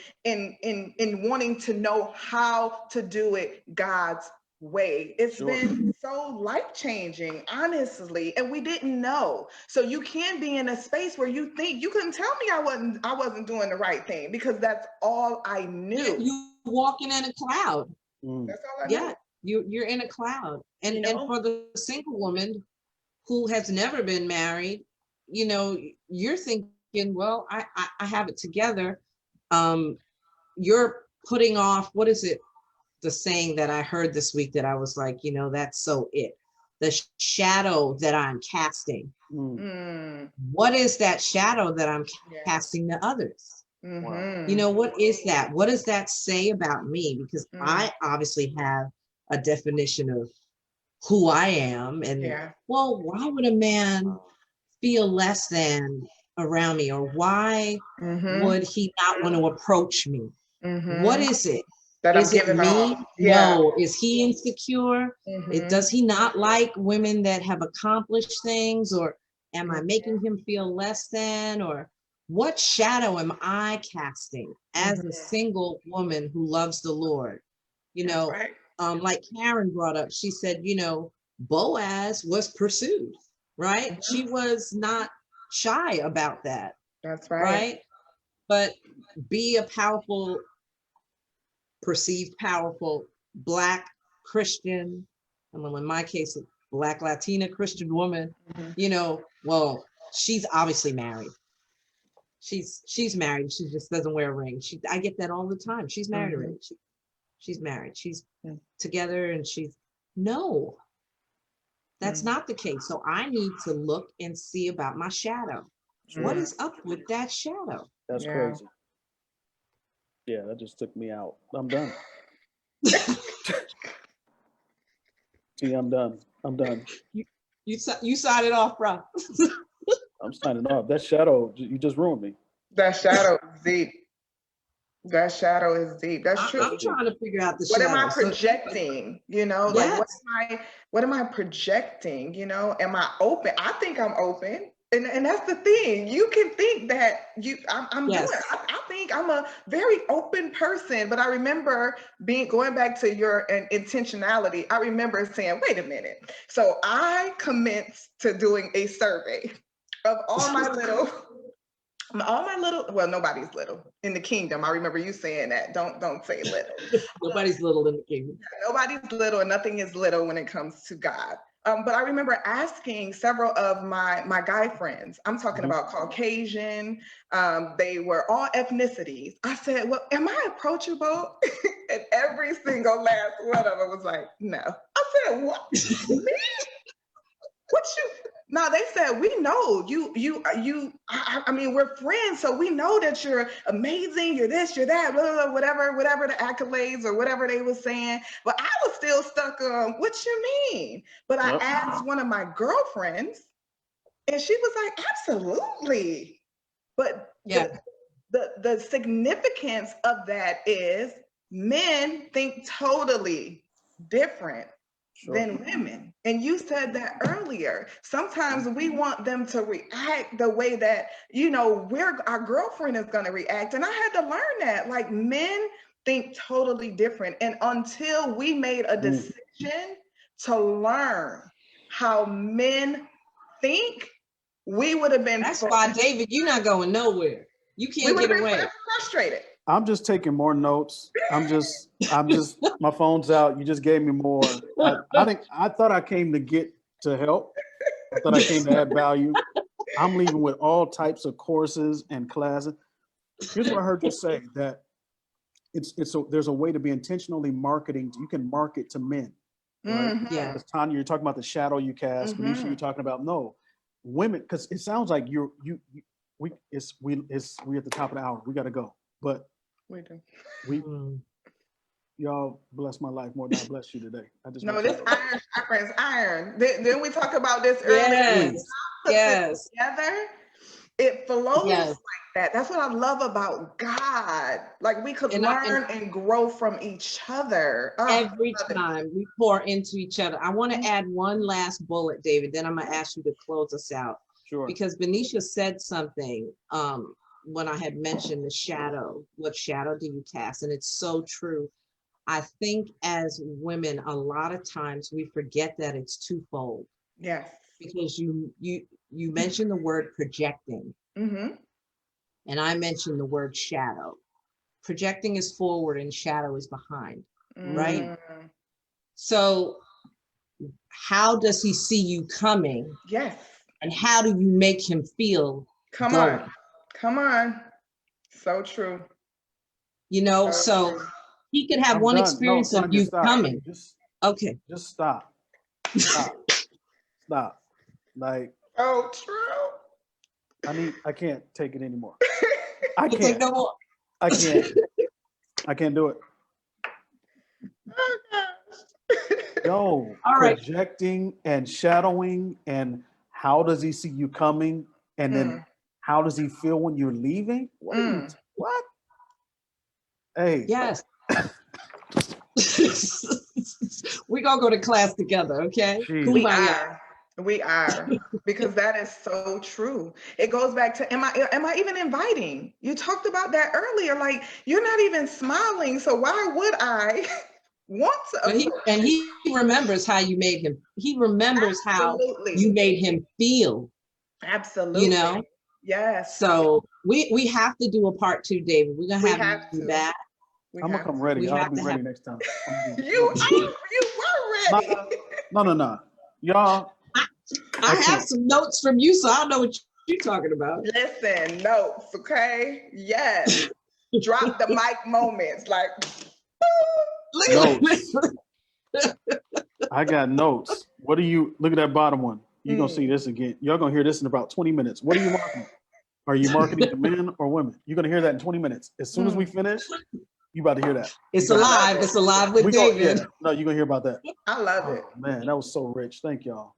wanting to know how to do it God's way. It's been so life-changing, honestly, and we didn't know. So you can be in a space where you think you couldn't tell me I wasn't doing the right thing, because that's all I knew. You walking in a cloud. That's all I knew. You're in a cloud. And for the single woman who has never been married, you're thinking, well, I have it together. You're putting off, what is it? The saying that I heard this week that I was like, that's so it. The shadow that I'm casting. What is that shadow that I'm casting to others? What is that? What does that say about me? Because I obviously have a definition of who I am. And well, why would a man feel less than around me, or why would he not want to approach me? What is it? That Is I'm it giving me? off? Yeah. No. Is he insecure? Does he not like women that have accomplished things? Or am I making him feel less than? Or what shadow am I casting as a single woman who loves the Lord? You know, right. like Karen brought up, she said, you know, Boaz was pursued, right? She was not shy about that, That's right. right? But be a powerful, perceived powerful Black Christian, and well, in my case, a Black Latina Christian woman, you know, well, she's obviously married. She's married. She just doesn't wear a ring. I get that all the time. She's married already. She's married. She's together, and no, that's not the case. So I need to look and see about my shadow. What is up with that shadow? That's crazy. Yeah, that just took me out. I'm done. See, I'm done. You sign it off, bro. I'm signing off. That shadow, you just ruined me. That shadow is deep. That shadow is deep. That's true. I'm trying to figure out the what shadow. Am I projecting? You know, yes. like what am I projecting? You know, am I open? I think I'm open. And that's the thing. You can think that I'm yes. doing. I think I'm a very open person. But I remember going back to your intentionality. I remember saying, "Wait a minute." So I commenced to doing a survey of all my little. Well, nobody's little in the kingdom. I remember you saying that. Don't say little. Nobody's little in the kingdom. Nobody's little, and nothing is little when it comes to God. But I remember asking several of my guy friends. I'm talking about Caucasian. They were all ethnicities. I said, "Well, am I approachable?" And every single last one of them was like, "No." I said, "What? Me? What you?" No, they said, "We know you. I mean, we're friends, so we know that you're amazing. You're this, you're that, blah, blah, blah, whatever the accolades or whatever they were saying." But I was still stuck on, "What you mean?" But I asked one of my girlfriends, and she was like, "Absolutely." But the significance of that is men think totally different than women. And you said that earlier. Sometimes we want them to react the way that, you know, our girlfriend is going to react. And I had to learn that, like, men think totally different. And until we made a decision to learn how men think, we would have been. That's why, David, you're not going nowhere. You can't get away. Frustrated. I'm just taking more notes. I'm just, my phone's out. You just gave me more. I thought I came to help. I thought I came to add value. I'm leaving with all types of courses and classes. Here's what I heard you say, that there's a way to be intentionally marketing. You can market to men, right? Yeah. Because Tanya, you're talking about the shadow you cast. Benicia, you're talking about women, because it sounds like we're at the top of the hour. We got to go, but we do. Y'all bless my life more than I bless you today. This iron sharpens iron. Didn't we talk about this earlier? Yes. Together, it flows like that. That's what I love about God. Like, we could learn and grow from each other. Every time we pour into each other. I want to add one last bullet, David. Then I'm going to ask you to close us out. Sure. Because Benicia said something when I had mentioned the shadow. What shadow do you cast? And it's so true. I think as women, a lot of times we forget that it's twofold. Yes. Because you mentioned the word projecting. And I mentioned the word shadow. Projecting is forward and shadow is behind, right? So how does he see you coming? Yes. And how do you make him feel? Come on. So true. You know, so he could have one experience of you coming. Okay. Just stop. Stop. Like, oh, true. I can't take it anymore. I can't take no more. I can't do it. Oh, gosh. Projecting and shadowing and how does he see you coming? And then how does he feel when you're leaving? What? Hey. Yes. We're gonna go to class together, okay? We are, because that is so true. It goes back to, am I even inviting? You talked about that earlier. Like, you're not even smiling, so why would I want to? And he remembers how you made him. He remembers how you made him feel. Absolutely. You know? Yes. So we have to do a part 2, David. We're gonna have you back. I'm gonna come ready. I'll be ready next time. You were ready. No. Y'all. I have some notes from you, so I don't know what you're talking about. Listen, notes, okay? Yes. Drop the mic moments, like. Notes. I got notes. What do you look at that bottom one? You're gonna see this again. Y'all gonna hear this in about 20 minutes. What are you marketing? Are you marketing to men or women? You're gonna hear that in 20 minutes. As soon as we finish, you about to hear that. It's alive. It's alive with David. No, you're gonna hear about that. I love it. Man, that was so rich. Thank y'all.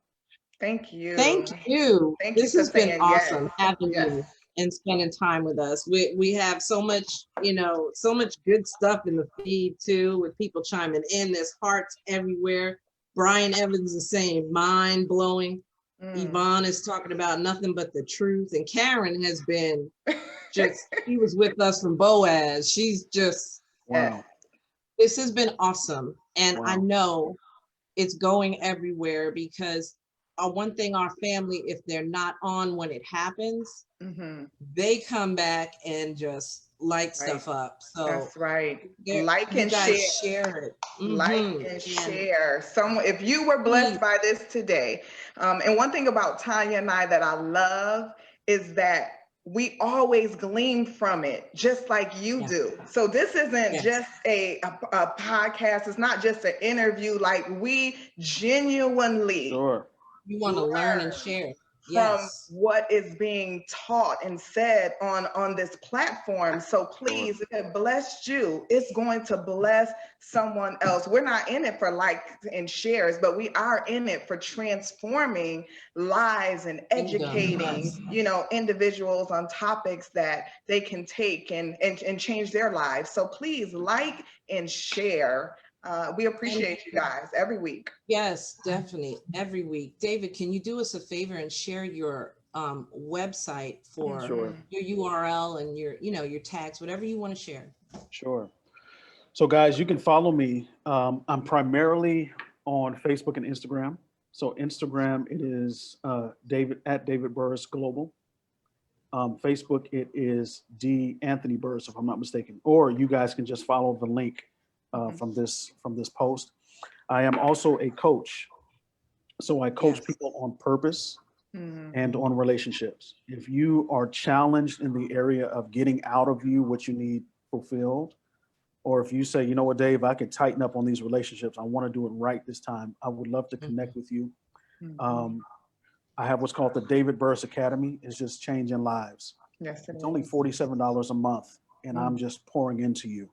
Thank you. Thank you. This has been awesome having you and spending time with us. We have so much, so much good stuff in the feed too, with people chiming in. There's hearts everywhere. Brian Evans is saying mind blowing. Yvonne is talking about nothing but the truth. And Karen has been she was with us from Boaz. She's just, wow. This has been awesome. And I know it's going everywhere because one thing, our family, if they're not on when it happens, they come back and just light stuff up. So that's right. Like and share it. Like and share. If you were blessed by this today, and one thing about Tanya and I that I love is that we always glean from it, just like you do. So this isn't just a podcast. It's not just an interview. Like, we genuinely. You want to learn and share from what is being taught and said on this platform. So please, if it blessed you, it's going to bless someone else. We're not in it for likes and shares, but we are in it for transforming lives and educating, individuals on topics that they can take and change their lives. So please like and share. We appreciate you guys every week. Yes, definitely. Every week. David, can you do us a favor and share your website for your URL and your tags, whatever you want to share? Sure. So guys, you can follow me. I'm primarily on Facebook and Instagram. So Instagram, it is David Burrus Global. Facebook, it is D. Anthony Burrus, if I'm not mistaken. Or you guys can just follow the link from this post. I am also a coach. So I coach people on purpose and on relationships. If you are challenged in the area of getting out of you what you need fulfilled, or if you say, you know what, Dave, I could tighten up on these relationships, I want to do it right this time, I would love to connect with you. I have what's called the David Burrus Academy. It's just changing lives. Yes, it's only $47 a month, and I'm just pouring into you.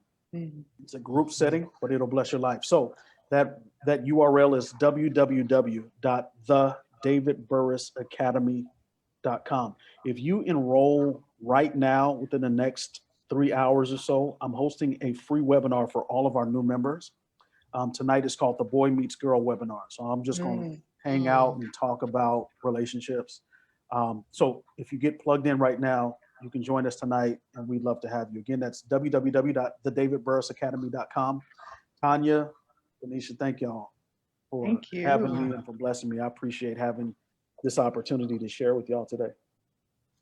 It's a group setting, but it'll bless your life. So that URL is www.thedavidburrusacademy.com. If you enroll right now within the next 3 hours or so, I'm hosting a free webinar for all of our new members. Tonight is called the Boy Meets Girl webinar. So I'm just going to hang out and talk about relationships. So if you get plugged in right now, you can join us tonight, and we'd love to have you. Again, that's www.thedavidburrusacademy.com. Tanya, Tanisha, thank y'all for having me and for blessing me. I appreciate having this opportunity to share with y'all today.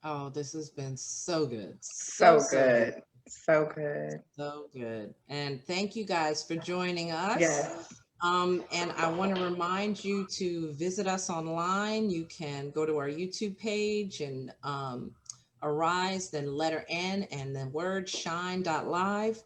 Oh, this has been so good. So good. So good. So good. And thank you guys for joining us. Yes. And I want to remind you to visit us online. You can go to our YouTube page and Arise, then letter N, and then word shine.live.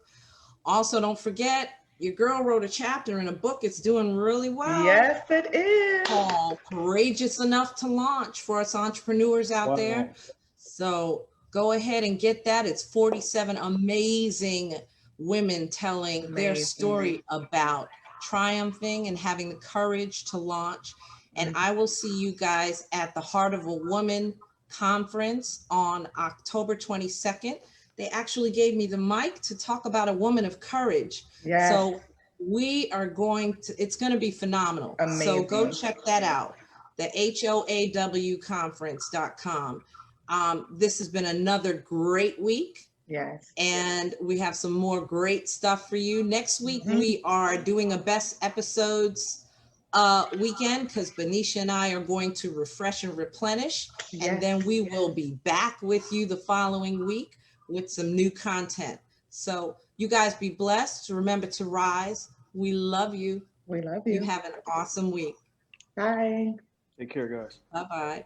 Also, don't forget, your girl wrote a chapter in a book. It's doing really well. Yes, it is. Called Courageous Enough to Launch, for us entrepreneurs out there. So go ahead and get that. It's 47 amazing women telling their story about triumphing and having the courage to launch. And I will see you guys at the Heart of a Woman conference on October 22nd. They actually gave me the mic to talk about a woman of courage. Yes. So we are it's going to be phenomenal. Amazing. So go check that out, the HOAWconference.com. This has been another great week. Yes. And we have some more great stuff for you. Next week, we are doing a best episodes weekend because Benicia and I are going to refresh and replenish. Yes. And then we will be back with you the following week with some new content. So you guys be blessed. Remember to rise. We love you. We love you. You have an awesome week. Bye. Take care, guys. Bye-bye.